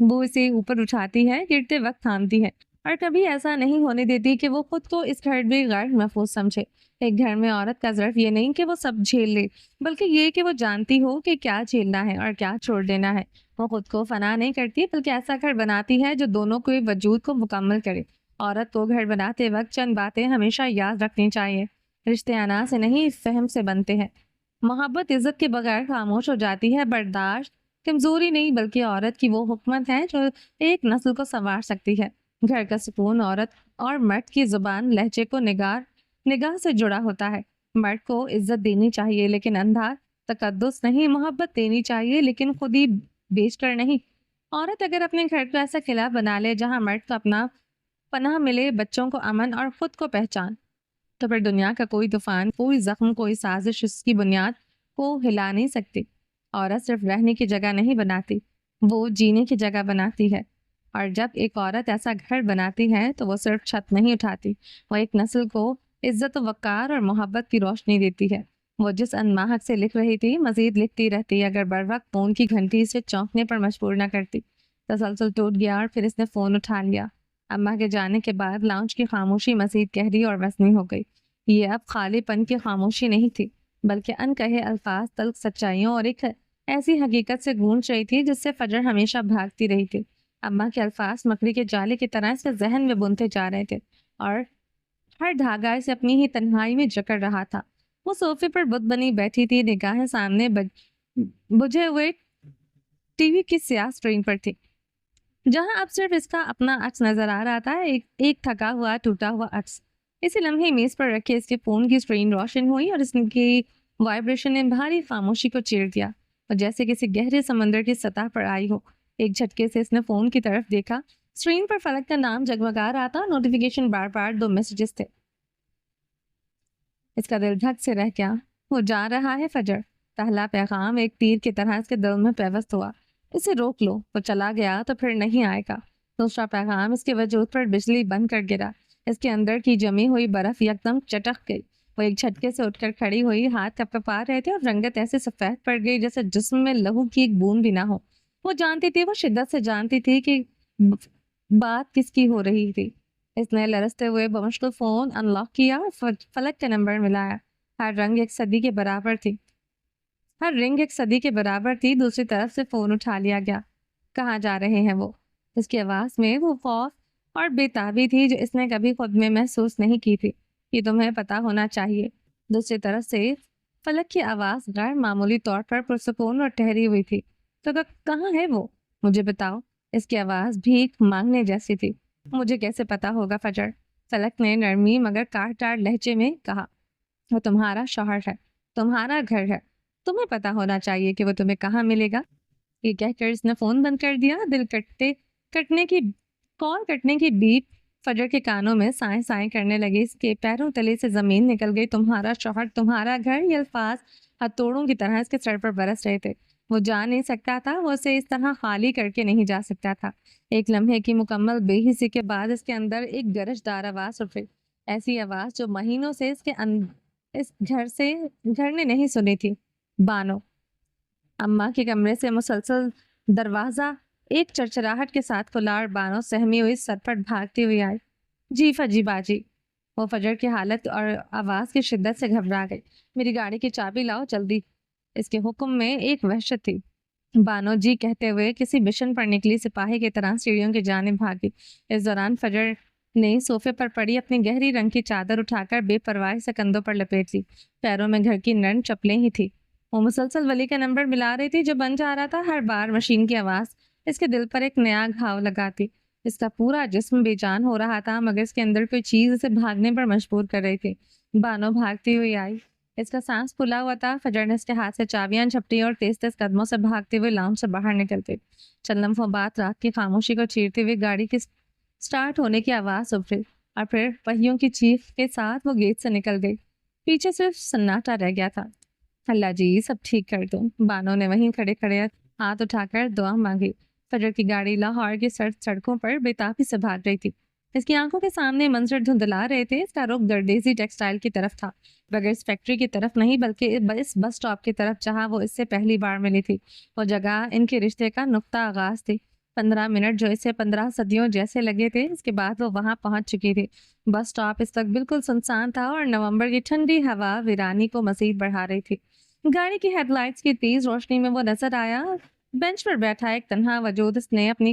وہ اسے اوپر اٹھاتی ہے، گرتے وقت تھامتی ہے، اور کبھی ایسا نہیں ہونے دیتی کہ وہ خود کو اس گھر میں غیر محفوظ سمجھے۔ ایک گھر میں عورت کا ظرف یہ نہیں کہ وہ سب جھیل لے، بلکہ یہ کہ وہ جانتی ہو کہ کیا جھیلنا ہے اور کیا چھوڑ دینا ہے۔ وہ خود کو فنا نہیں کرتی، بلکہ ایسا گھر بناتی ہے جو دونوں کے وجود کو مکمل کرے۔ عورت کو گھر بناتے وقت چند باتیں ہمیشہ یاد رکھنی چاہیے۔ رشتے انا سے نہیں، فہم سے بنتے ہیں۔ محبت عزت کے بغیر خاموش ہو جاتی ہے۔ برداشت کمزوری نہیں بلکہ عورت کی وہ حکمت ہے جو ایک نسل کو سنوار سکتی ہے۔ گھر کا سکون عورت اور مرد کی زبان لہجے کو نگاہ سے جڑا ہوتا ہے۔ مرد کو عزت دینی چاہیے لیکن اندھا تقدس نہیں، محبت دینی چاہیے لیکن خود ہی بیچ کر نہیں۔ عورت اگر اپنے گھر کو ایسا قلعہ بنا لے جہاں مرد کو اپنا پناہ ملے، بچوں کو امن اور خود کو پہچان، تو پھر دنیا کا کوئی طوفان، کوئی زخم، کوئی سازش اس کی بنیاد کو ہلا نہیں سکتی۔ عورت صرف رہنے کی جگہ نہیں بناتی، وہ جینے کی جگہ بناتی ہے۔ اور جب ایک عورت ایسا گھر بناتی ہے تو وہ صرف چھت نہیں اٹھاتی، وہ ایک نسل کو عزت و وقار اور محبت کی روشنی دیتی ہے۔ وہ جس انماہک سے لکھ رہی تھی مزید لکھتی رہتی اگر بر وقت فون کی گھنٹی سے چونکنے پر مجبور نہ کرتی۔ تسلسل ٹوٹ گیا اور پھر اس نے فون اٹھا لیا۔ اماں کے جانے کے بعد لاؤنج کی خاموشی مزید گہری اور وزنی ہو گئی۔ یہ اب خالی پن کی خاموشی نہیں تھی بلکہ انکہے الفاظ، تلخ سچائیوں اور ایک ایسی حقیقت سے گونج رہی تھی جس سے فجر ہمیشہ بھاگتی رہی تھی۔ اماں کے الفاظ مکڑی کے جالے کی طرح اس کے ذہن میں بنتے جا رہے تھے اور ہر دھاگا اسے اپنی ہی تنہائی میں جکڑ رہا تھا۔ وہ صوفے پر بت بنی بیٹھی تھی، نگاہیں سامنے بجھے ہوئے ٹی وی کی سیاہ اسکرین پر تھی جہاں اب صرف اس کا اپنا عکس نظر آ رہا تھا، ایک تھکا ہوا ٹوٹا ہوا عکس۔ اسی لمحے میز پر رکھے اس کے فون کی اسکرین روشن ہوئی اور اس کی وائبریشن نے بھاری خاموشی کو چیر دیا اور جیسے کسی گہرے سمندر کی سطح پر آئی ہو۔ ایک جھٹکے سے اس نے فون کی طرف دیکھا۔ اسکرین پر فلک کا نام جگمگا رہا تھا، نوٹیفیکیشن بار بار 2 میسجز تھے۔ اس کا دل دھک سے رہ گیا۔ وہ جا رہا ہے فجر۔ پہلا پیغام ایک تیر کی طرح اس کے دل میں پیوست ہوا۔ اسے روک لو، وہ چلا گیا تو پھر نہیں آئے گا۔ دوسرا پیغام اس کے وجود پر بجلی بن کر گرا۔ اس کے اندر کی جمی ہوئی برف یکدم چٹک گئی۔ وہ ایک جھٹکے سے اٹھ کر کھڑی ہوئی، ہاتھ کپکپا رہے تھے اور رنگت ایسے سفید پڑ گئی جیسے جسم میں لہو کی ایک بوند بھی نہ ہو۔ وہ جانتی تھی، وہ شدت سے جانتی تھی کہ بات کس کی ہو رہی تھی۔ اس نے لرزتے ہوئے بمشکل فون ان لاک کیا اور فلک کا نمبر ملایا۔ ہر رنگ ایک صدی کے برابر تھی، ہر رنگ ایک صدی کے برابر تھی۔ دوسری طرف سے فون اٹھا لیا گیا۔ کہاں جا رہے ہیں وہ؟ اس کی آواز میں وہ خوف اور بے تابی تھی جو اس نے کبھی خود میں محسوس نہیں کی تھی۔ یہ تمہیں پتا ہونا چاہیے۔ دوسری طرف سے فلک کی آواز غیر معمولی طور پر پرسکون اور ٹھہری ہوئی تھی۔ تو کہاں ہے وہ؟ مجھے بتاؤ۔ اس کی آواز بھیک مانگنے جیسی تھی۔ مجھے کیسے پتا ہوگا فجر؟ فلک نے نرمی مگر کاٹدار لہجے میں کہا۔ وہ تمہارا شوہر ہے، تمہارا گھر ہے، تمہیں پتا ہونا چاہیے کہ وہ تمہیں کہاں ملے گا۔ یہ کہہ کر اس نے فون بند کر دیا۔ دل کال کٹنے کی بیپ فجر کے کانوں میں سائیں سائیں کرنے لگی۔ اس کے پیروں تلے سے زمین نکل گئی۔ تمہارا شوہر، تمہارا گھر، یہ الفاظ ہتھوڑوں کی طرح اس کے سر پر برس رہے تھے۔ وہ جا نہیں سکتا تھا، وہ اسے اس طرح خالی کر کے نہیں جا سکتا تھا۔ ایک لمحے کی مکمل بے حسی کے بعد اس کے اندر ایک گرج دار آواز اٹھی، ایسی آواز جو مہینوں سے اس گھر نے نہیں سنی تھی۔ بانو۔ اماں کے کمرے سے مسلسل دروازہ ایک چرچراہٹ کے ساتھ کھلا اور بانو سہمی ہوئی سر پر بھاگتی ہوئی آئی۔ جی فجی باجی۔ وہ فجر کی حالت اور آواز کی شدت سے گھبرا گئی۔ میری گاڑی کی چابی لاؤ جلدی۔ اس کے حکم میں ایک وحشت تھی۔ بانو جی کہتے ہوئے کسی مشن پر نکلی سپاہی کی طرح سیڑھیوں کی جانب بھاگی۔ اس دوران فجر نے صوفے پر پڑی اپنی گہری رنگ کی چادر اٹھا کر بے پرواہی سے کندھوں پر لپیٹ لی۔ پیروں میں گھر کی نرم چپلیں ہی تھی۔ وہ مسلسل ولی کا نمبر ملا رہی تھی جو بن جا رہا تھا۔ ہر بار مشین کی آواز اس کے دل پر ایک نیا گھاؤ لگاتی۔ اس کا پورا جسم بے جان ہو رہا تھا مگر اس کے اندر کوئی چیز اسے بھاگنے پر مجبور کر رہی تھی۔ بانو بھاگتی ہوئی آئی۔ اس کا سانس پھولا ہوا تھا۔ فجر نے اس کے ہاتھ سے چابیاں جھپٹی اور تیز تیز قدموں سے بھاگتے ہوئے لاؤنج سے باہر نکلتے۔ چند لمحوں بعد رات کی خاموشی کو چیرتے ہوئے گاڑی کی سٹارٹ ہونے کی آواز ابھری اور پھر پہیوں کی چیخ کے ساتھ وہ گیٹ سے نکل گئی۔ پیچھے صرف سناٹا رہ گیا تھا۔ اللہ جی سب ٹھیک کر دو۔ بانو نے وہیں کھڑے کھڑے ہاتھ اٹھا کر دعا مانگی۔ فجر کی گاڑی لاہور کی سرد سڑکوں پر بے تابی سے بھاگ رہی تھی۔ اس کی آنکھوں کے سامنے منظر دھندلا رہے تھے۔ اس کا رخ دردیزی ٹیکسٹائل کی طرف تھا، مگر اس فیکٹری کی طرف نہیں بلکہ اس بس سٹاپ کی طرف جہاں وہ اس سے پہلی بار ملی تھی۔ وہ جگہ ان کے رشتے کا نقطہ آغاز تھی۔ 15 منٹ جو اسے 15 صدیوں جیسے لگے تھے، اس کے بعد وہ وہاں پہنچ چکی تھی۔ بس سٹاپ اس وقت بالکل سنسان تھا اور نومبر کی ٹھنڈی ہوا ویرانی کو مزید بڑھا رہی تھی۔ گاڑی کی ہیڈ لائٹس کی تیز روشنی میں وہ نظر آیا۔ بینچ پر بیٹھا ایک تنہا وجود۔ اس نے اپنی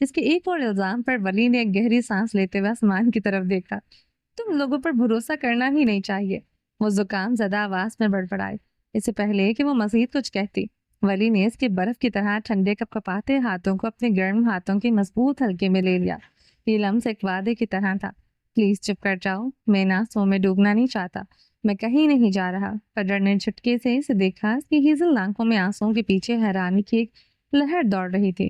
اس کے ایک اور الزام پر ولی نے ایک گہری سانس لیتے ہوئے آسمان کی طرف دیکھا۔ تم لوگوں پر بھروسہ کرنا ہی نہیں چاہیے، وہ زکام زدہ آواز میں بڑبڑائے۔ اس سے پہلے کہ وہ مزید کچھ کہتی، ولی نے اس کے برف کی طرح ٹھنڈے کپکپاتے ہاتھوں کو اپنے گرم ہاتھوں کے مضبوط حلقے میں لے لیا۔ یہ لمس ایک وعدے کی طرح تھا، پلیز چپ کر جاؤ، میں آنسوؤں میں ڈوبنا نہیں چاہتا، میں کہیں نہیں جا رہا۔ فجر نے جھٹکے سے اسے دیکھا، اس کی ہیزل آنکھوں میں آنسوؤں کے پیچھے حیرانی کی ایک لہر دوڑ رہی تھی۔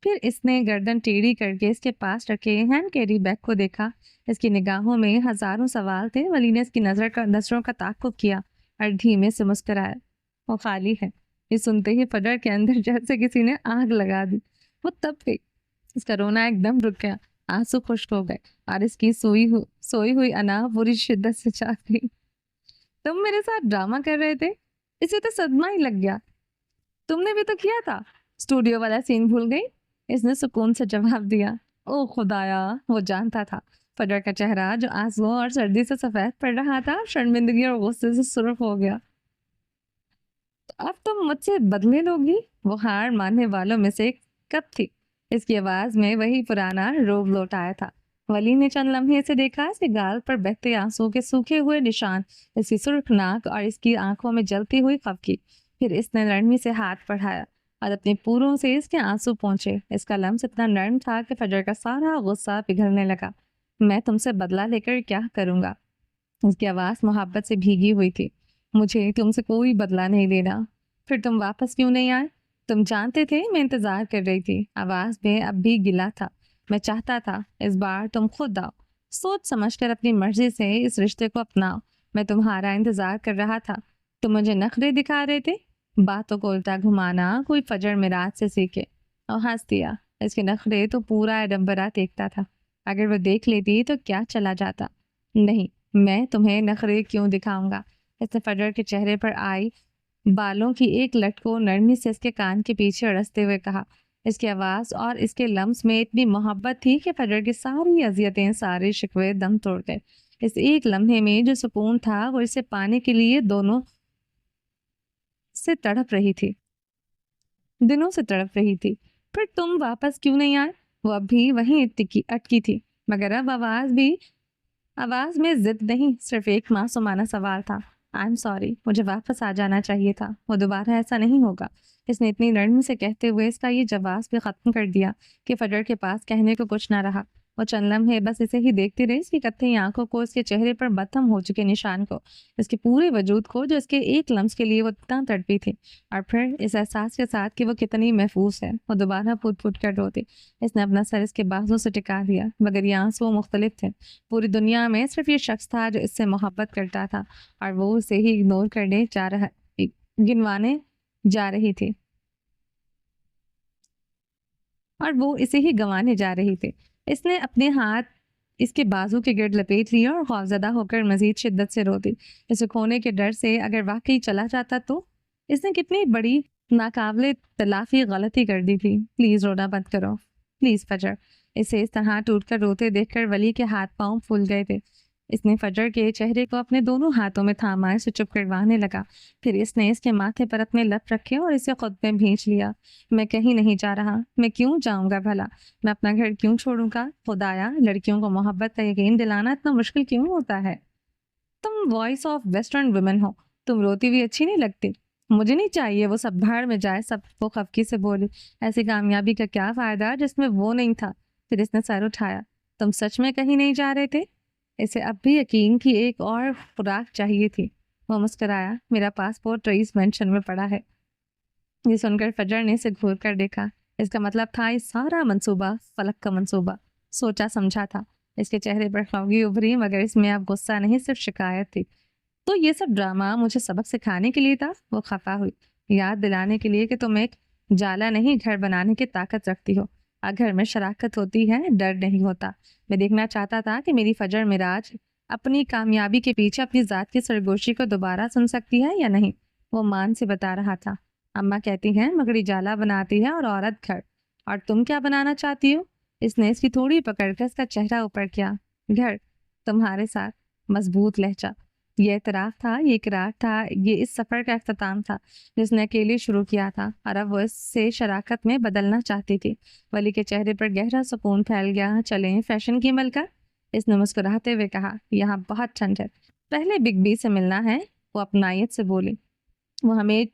پھر اس نے گردن ٹیڑھی کر کے اس کے پاس رکھے ہینڈ کیری بیگ کو دیکھا۔ اس کی نگاہوں میں ہزاروں سوال تھے۔ ولی نے اس کی نظروں کا تعاقب کیا اور دھیمے سے مسکرایا۔ وہ خالی ہے۔ یہ سنتے ہی فجر کے اندر جیسے کسی نے آگ لگا دی۔ وہ تب گئی، اس کا رونا ایک دم رک گیا، آنسو خشک ہو گئے اور اس کی سوئی ہوئی انا پوری شدت سے جاگ گئی۔ تم میرے ساتھ ڈرامہ کر رہے تھے؟ اسے تو صدمہ ہی لگ گیا، تم نے بھی تو کیا تھا، اسٹوڈیو والا سین بھول گئی؟ اس نے سکون سے جواب دیا۔ او خدایا، وہ جانتا تھا۔ فجر کا چہرہ جو آنسوؤں اور سردی سے سفید پڑ رہا تھا شرمندگی اور غصے سے سرخ ہو گیا۔ اب تم مجھ سے بدلے لوگی؟ وہ ہار ماننے والوں میں سے کب تھی؟ اس کی آواز میں وہی پرانا روب لوٹ آیا تھا۔ ولی نے چند لمحے سے دیکھا، اس کے گال پر بہتے آنسوؤں کے سوکھے ہوئے نشان، اس کی سرخ ناک اور اس کی آنکھوں میں جلتی ہوئی خفگی۔ پھر اس نے نرمی سے ہاتھ بڑھایا اور اپنے پوروں سے اس کے آنسو پہنچے۔ اس کا لمس اتنا نرم تھا کہ فجر کا سارا غصہ پگھلنے لگا۔ میں تم سے بدلہ لے کر کیا کروں گا؟ اس کی آواز محبت سے بھیگی ہوئی تھی۔ مجھے تم سے کوئی بدلہ نہیں لینا۔ پھر تم واپس کیوں نہیں آئے؟ تم جانتے تھے میں انتظار کر رہی تھی۔ آواز میں اب بھی گلا تھا۔ میں چاہتا تھا اس بار تم خود آؤ، سوچ سمجھ کر اپنی مرضی سے اس رشتے کو اپناؤ۔ میں تمہارا انتظار کر رہا تھا، تم مجھے نخرے دکھا رہے تھے۔ باتوں کو الٹا گھمانا کوئی فجر میراج سے سیکھے۔ اور ہنس دیا۔ اس کے نخرے تو پورا اڈمبرا دیکھتا تھا، اگر وہ دیکھ لیتی تو کیا چلا جاتا۔ نہیں، میں تمہیں نخرے کیوں دکھاؤں گا؟ اس نے فجر کے چہرے پر آئی بالوں کی ایک لٹ کو نرمی سے اس کے کان کے پیچھے اڑستے ہوئے کہا۔ اس کی آواز اور اس کے لمس میں اتنی محبت تھی کہ فجر کی ساری اذیتیں، سارے شکوے دم توڑ گئے۔ اس ایک لمحے میں جو سکون تھا وہ اسے پانے کے لیے دونوں سے تڑپ رہی تھی، دنوں سے تڑپ رہی تھی۔ پھر تم واپس کیوں نہیں آئے؟ وہ اب بھی وہیں اٹکی تھی، مگر اب آواز میں ضد نہیں، صرف ایک معصومانہ سوال تھا۔ آئی ایم سوری، مجھے واپس آ جانا چاہیے تھا، وہ دوبارہ ایسا نہیں ہوگا۔ اس نے اتنی نرمی سے کہتے ہوئے اس کا یہ جواز بھی ختم کر دیا کہ فجر کے پاس کہنے کو کچھ نہ رہا۔ وہ چند لمحے بس اسے ہی دیکھتی رہی، اس کی کتھئی آنکھوں کو، اس کے چہرے پر بتم ہو چکے نشان کو، اس کے پورے وجود کو جو اس کے ایک لمس کے لیے وہ اتنا تڑپی تھی، اور پھر اس احساس کے ساتھ کہ وہ کتنی محفوظ ہے، وہ دوبارہ پھوٹ پھوٹ کر روتی۔ اس نے اپنا سر اس کے بازو سے ٹکا دیا، مگر یہ آنسو مختلف تھے۔ پوری دنیا میں صرف یہ شخص تھا جو اس سے محبت کرتا تھا، اور وہ اسے ہی گنوانے جا رہی تھی، اور وہ اسے ہی گنوانے جا رہی تھی۔ اس نے اپنے ہاتھ اس کے بازو کے گرد لپیٹ لیا اور خوفزدہ ہو کر مزید شدت سے روتی۔ اسے کھونے کے ڈر سے اگر واقعی چلا جاتا تو اس نے کتنی بڑی ناقابل تلافی غلطی کر دی تھی۔ پلیز رونا بند کرو، پلیز فجر۔ اسے اس طرح ٹوٹ کر روتے دیکھ کر ولی کے ہاتھ پاؤں پھول گئے تھے۔ اس نے فجر کے چہرے کو اپنے دونوں ہاتھوں میں تھاما، اسے چپ کروانے لگا۔ پھر اس نے اس کے ماتھے پر اپنے لب رکھے اور اسے خود میں بھینچ لیا۔ میں کہیں نہیں جا رہا، میں کیوں جاؤں گا بھلا؟ میں اپنا گھر کیوں چھوڑوں گا؟ خدایا، لڑکیوں کو محبت کا یقین دلانا اتنا مشکل کیوں ہوتا ہے؟ تم وائس آف ویسٹرن ویمن ہو، تم روتی ہوئی اچھی نہیں لگتی۔ مجھے نہیں چاہیے وہ سب بھاڑ میں جائے سب، وہ خفگی سے بولی۔ ایسی کامیابی کا کیا فائدہ جس میں وہ نہیں تھا؟ پھر اس نے سر اٹھایا۔ تم سچ میں کہیں نہیں جا رہے تھے؟ اسے اب بھی یقین کی ایک اور خوراک چاہیے تھی۔ وہ مسکرایا۔ میرا پاسپورٹ رئیس مینشن میں پڑا ہے۔ یہ سن کر فجر نے اسے گھور کر دیکھا۔ اس کا مطلب تھا یہ سارا منصوبہ فلک کا منصوبہ، سوچا سمجھا تھا۔ اس کے چہرے پر خفگی ابھری، مگر اس میں اب غصہ نہیں، صرف شکایت تھی۔ تو یہ سب ڈرامہ مجھے سبق سکھانے کے لیے تھا؟ وہ خفا ہوئی۔ یاد دلانے کے لیے کہ تم ایک جالا نہیں، گھر بنانے کی طاقت رکھتی ہو، اور گھر میں شراکت ہوتی ہے، ڈر نہیں ہوتا۔ میں دیکھنا چاہتا تھا کہ میری فجر معراج اپنی کامیابی کے پیچھے اپنی ذات کی سرگوشی کو دوبارہ سن سکتی ہے یا نہیں۔ وہ مان سے بتا رہا تھا۔ اماں کہتی ہیں مگڑی جالا بناتی ہے اور عورت گھر، اور تم کیا بنانا چاہتی ہو؟ اس نے اس کی تھوڑی پکڑ کر اس کا چہرہ اوپر کیا۔ گھر، تمہارے ساتھ، مضبوط لہجہ۔ یہ اعتراف تھا، یہ اقرار تھا، یہ اس سفر کا اختتام تھا جس نے اکیلے شروع کیا تھا، اور اب وہ اس سے شراکت میں بدلنا چاہتی تھی۔ ولی کے چہرے پر گہرا سکون پھیل گیا۔ چلیں فیشن کی ملکہ، اس نے مسکراتے ہوئے کہا، یہاں بہت ٹھنڈ ہے، پہلے بگ بی سے ملنا ہے۔ وہ اپنائیت سے بولی، وہ ہمیں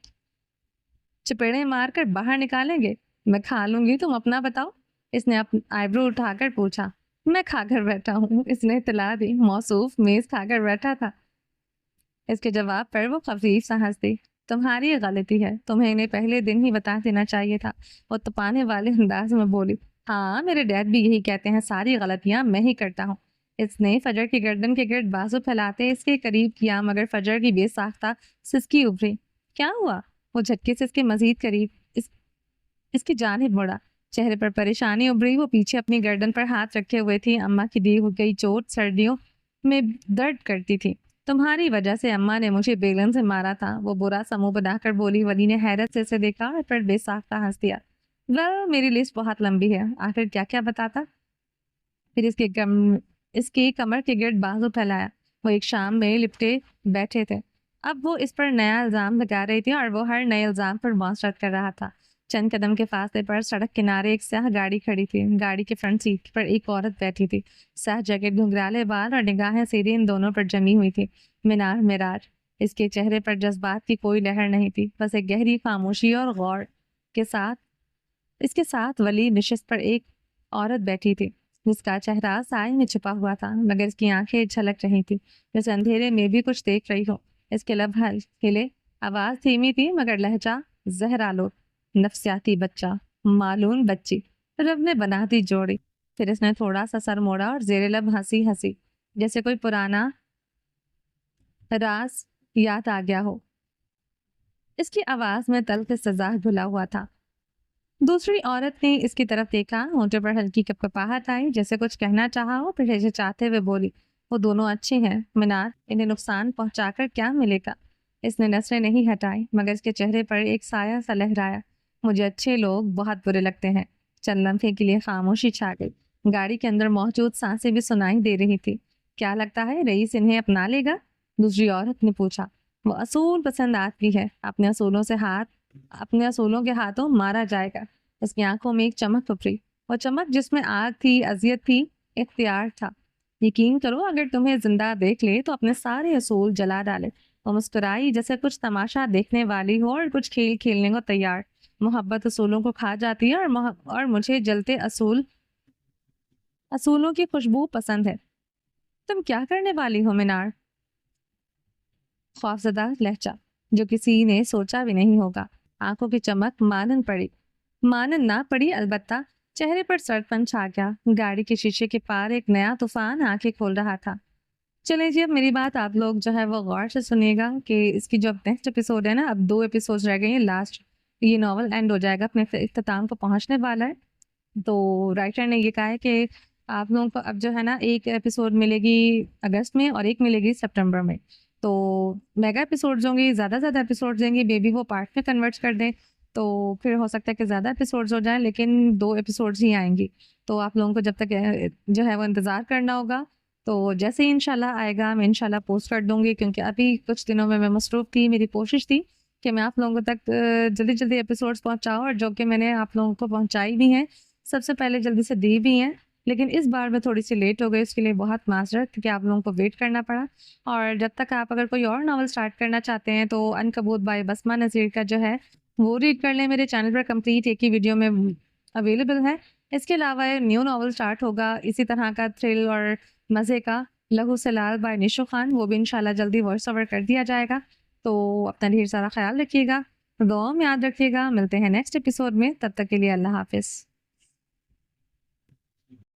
چپیڑے مار کر باہر نکالیں گے؟ میں کھا لوں گی، تم اپنا بتاؤ۔ اس نے آئی برو اٹھا کر پوچھا۔ میں کھا کر بیٹھا ہوں، اس نے اطلاع دی۔ موصوف میز کھا کر بیٹھا تھا۔ اس کے جواب پر وہ خفیف سا ہنس دی۔ تمہاری یہ غلطی ہے، تمہیں انہیں پہلے دن ہی بتا دینا چاہیے تھا۔ وہ تپانے والے انداز میں بولی، ہاں میرے ڈیڈ بھی یہی کہتے ہیں، ساری غلطیاں میں ہی کرتا ہوں۔ اس نے فجر کی گردن کے گرد بازو پھیلاتے اس کے قریب کیا، مگر فجر کی بے ساختہ سسکی ابھری۔ کیا ہوا؟ وہ جھٹکے سے اس کے مزید قریب اس کی جانب مڑا، چہرے پر پریشانی ابھری۔ وہ پیچھے اپنی گردن پر ہاتھ رکھے ہوئے تھی۔ اماں کی دی گئی چوٹ سردیوں میں درد کرتی تھی۔ تمہاری وجہ سے اماں نے مجھے بیلن سے مارا تھا، وہ برا سا منہ بنا کر بولی۔ ولی نے حیرت سے اسے دیکھا اور پھر بے ساختہ ہنس دیا۔ میری لسٹ بہت لمبی ہے، آخر کیا کیا بتاتا؟ پھر اس کے کمر کے گرد بازو پھیلایا۔ وہ ایک شام میں لپٹے بیٹھے تھے، اب وہ اس پر نیا الزام لگا رہی تھی اور وہ ہر نئے الزام پر معذرت کر رہا تھا۔ چند قدم کے فاصلے پر سڑک کنارے ایک سیاہ گاڑی کھڑی تھی۔ گاڑی کے فرنٹ سیٹ پر ایک عورت بیٹھی تھی، سیاہ جیکٹ، گھنگرالے بال اور نگاہیں سیدھی ان دونوں پر جمی ہوئی تھی۔ مینار معراج۔ اس کے چہرے پر جذبات کی کوئی لہر نہیں تھی، بس ایک گہری خاموشی اور غور کے ساتھ۔ اس کے ساتھ ولی نشست پر ایک عورت بیٹھی تھی جس کا چہرہ سائے میں چھپا ہوا تھا، مگر اس کی آنکھیں جھلک رہی تھی جیسے اندھیرے میں بھی کچھ دیکھ رہی ہو۔ اس کے لب ہلے، آواز دھیمی تھی مگر لہجہ زہرآلود۔ نفسیاتی بچہ، معلوم بچی، رب نے بنا دی جوڑی۔ پھر اس نے تھوڑا سا سر موڑا اور زیر لب ہنسی جیسے کوئی پرانا راز یاد آ گیا ہو۔ اس کی آواز میں تلخ سزا گھلا ہوا تھا۔ دوسری عورت نے اس کی طرف دیکھا، ہونٹوں پر ہلکی کپکپاہٹ آئی، جیسے کچھ کہنا چاہا ہو، پھر اسے چاہتے ہوئے بولی، وہ دونوں اچھے ہیں منار، انہیں نقصان پہنچا کر کیا ملے گا؟ اس نے نظریں نہیں ہٹائی مگر اس کے چہرے پر ایک سایہ سا لہرایا۔ مجھے اچھے لوگ بہت برے لگتے ہیں۔ چند لمحے کے لیے خاموشی چھا گئی۔ گاڑی کے اندر موجود سانسیں بھی سنائی دے رہی تھی۔ کیا لگتا ہے رئیس انہیں اپنا لے گا؟ دوسری عورت نے پوچھا۔ وہ اصول پسند آدمی ہے، اپنے اصولوں کے ہاتھوں مارا جائے گا۔ اس کی آنکھوں میں ایک چمک ابھری، وہ چمک جس میں آگ تھی، اذیت تھی، اختیار تھا۔ یقین کرو اگر تمہیں زندہ دیکھ لے تو اپنے سارے اصول جلا ڈالے۔ وہ مسکرائی جیسے کچھ تماشا دیکھنے والی ہو اور کچھ کھیل کھیلنے کو تیار۔ محبت اصولوں کو کھا جاتی ہے اور مجھے جلتے اصولوں کی خوشبو پسند ہے۔ تم کیا کرنے والی ہو منار؟ خوفزدہ لہجہ جو کسی نے سوچا بھی نہیں ہوگا۔ آنکھوں کی چمک مانند نہ پڑی، البتہ چہرے پر سرد پن چھا گیا۔ گاڑی کے شیشے کے پار ایک نیا طوفان آنکھیں کھول رہا تھا۔ چلیں جی، اب میری بات آپ لوگ جو ہے وہ غور سے سنیے گا کہ اس کی جو اب نیکسٹ ایپیسوڈ ہے نا، اب 2 ایپیسوڈ رہ گئے ہیں، لاسٹ یہ ناول اینڈ ہو جائے گا، اپنے اختتام کو پہنچنے والا ہے۔ تو رائٹر نے یہ کہا ہے کہ آپ لوگوں کو اب جو ہے نا ایک ایپیسوڈ ملے گی اگست میں اور ایک ملے گی سپٹمبر میں۔ تو میگا ایپیسوڈز ہوں گی، زیادہ ایپیسوڈز دیں گے، بیبی وہ پارٹ میں کنورٹ کر دیں تو پھر ہو سکتا ہے کہ زیادہ ایپیسوڈز ہو جائیں، لیکن 2 ایپیسوڈز ہی آئیں گی۔ تو آپ لوگوں کو جب تک جو ہے وہ انتظار کرنا ہوگا، تو جیسے ہی انشاءاللہ آئے گا میں انشاءاللہ پوسٹ کر دوں گی، کیونکہ ابھی کچھ دنوں میں مصروف تھی۔ میری کوشش تھی کہ میں آپ لوگوں تک جلدی ایپیسوڈز پہنچاؤں، اور جو کہ میں نے آپ لوگوں کو پہنچائی بھی ہیں، سب سے پہلے جلدی سے دی بھی ہیں، لیکن اس بار میں تھوڑی سی لیٹ ہو گئی، اس کے لیے بہت معذرت کہ آپ لوگوں کو ویٹ کرنا پڑا۔ اور جب تک آپ اگر کوئی اور ناول سٹارٹ کرنا چاہتے ہیں تو عنکبوت بائی بسمہ نذیر کا جو ہے وہ ریڈ کر لیں، میرے چینل پر کمپلیٹ ایک ہی ویڈیو میں اویلیبل ہے۔ اس کے علاوہ نیو ناول سٹارٹ ہوگا اسی طرح کا تھرل اور مزے کا، لہو سے لال بائی نشو خان، وہ بھی انشاءاللہ جلدی وائس اوور کر دیا جائے گا۔ تو اپنا ڈھیر سارا خیال رکھیے گا، دعاؤں میں یاد رکھیے گا۔ ملتے ہیں نیکسٹ ایپیسوڈ میں، تب تک کے لیے اللہ حافظ۔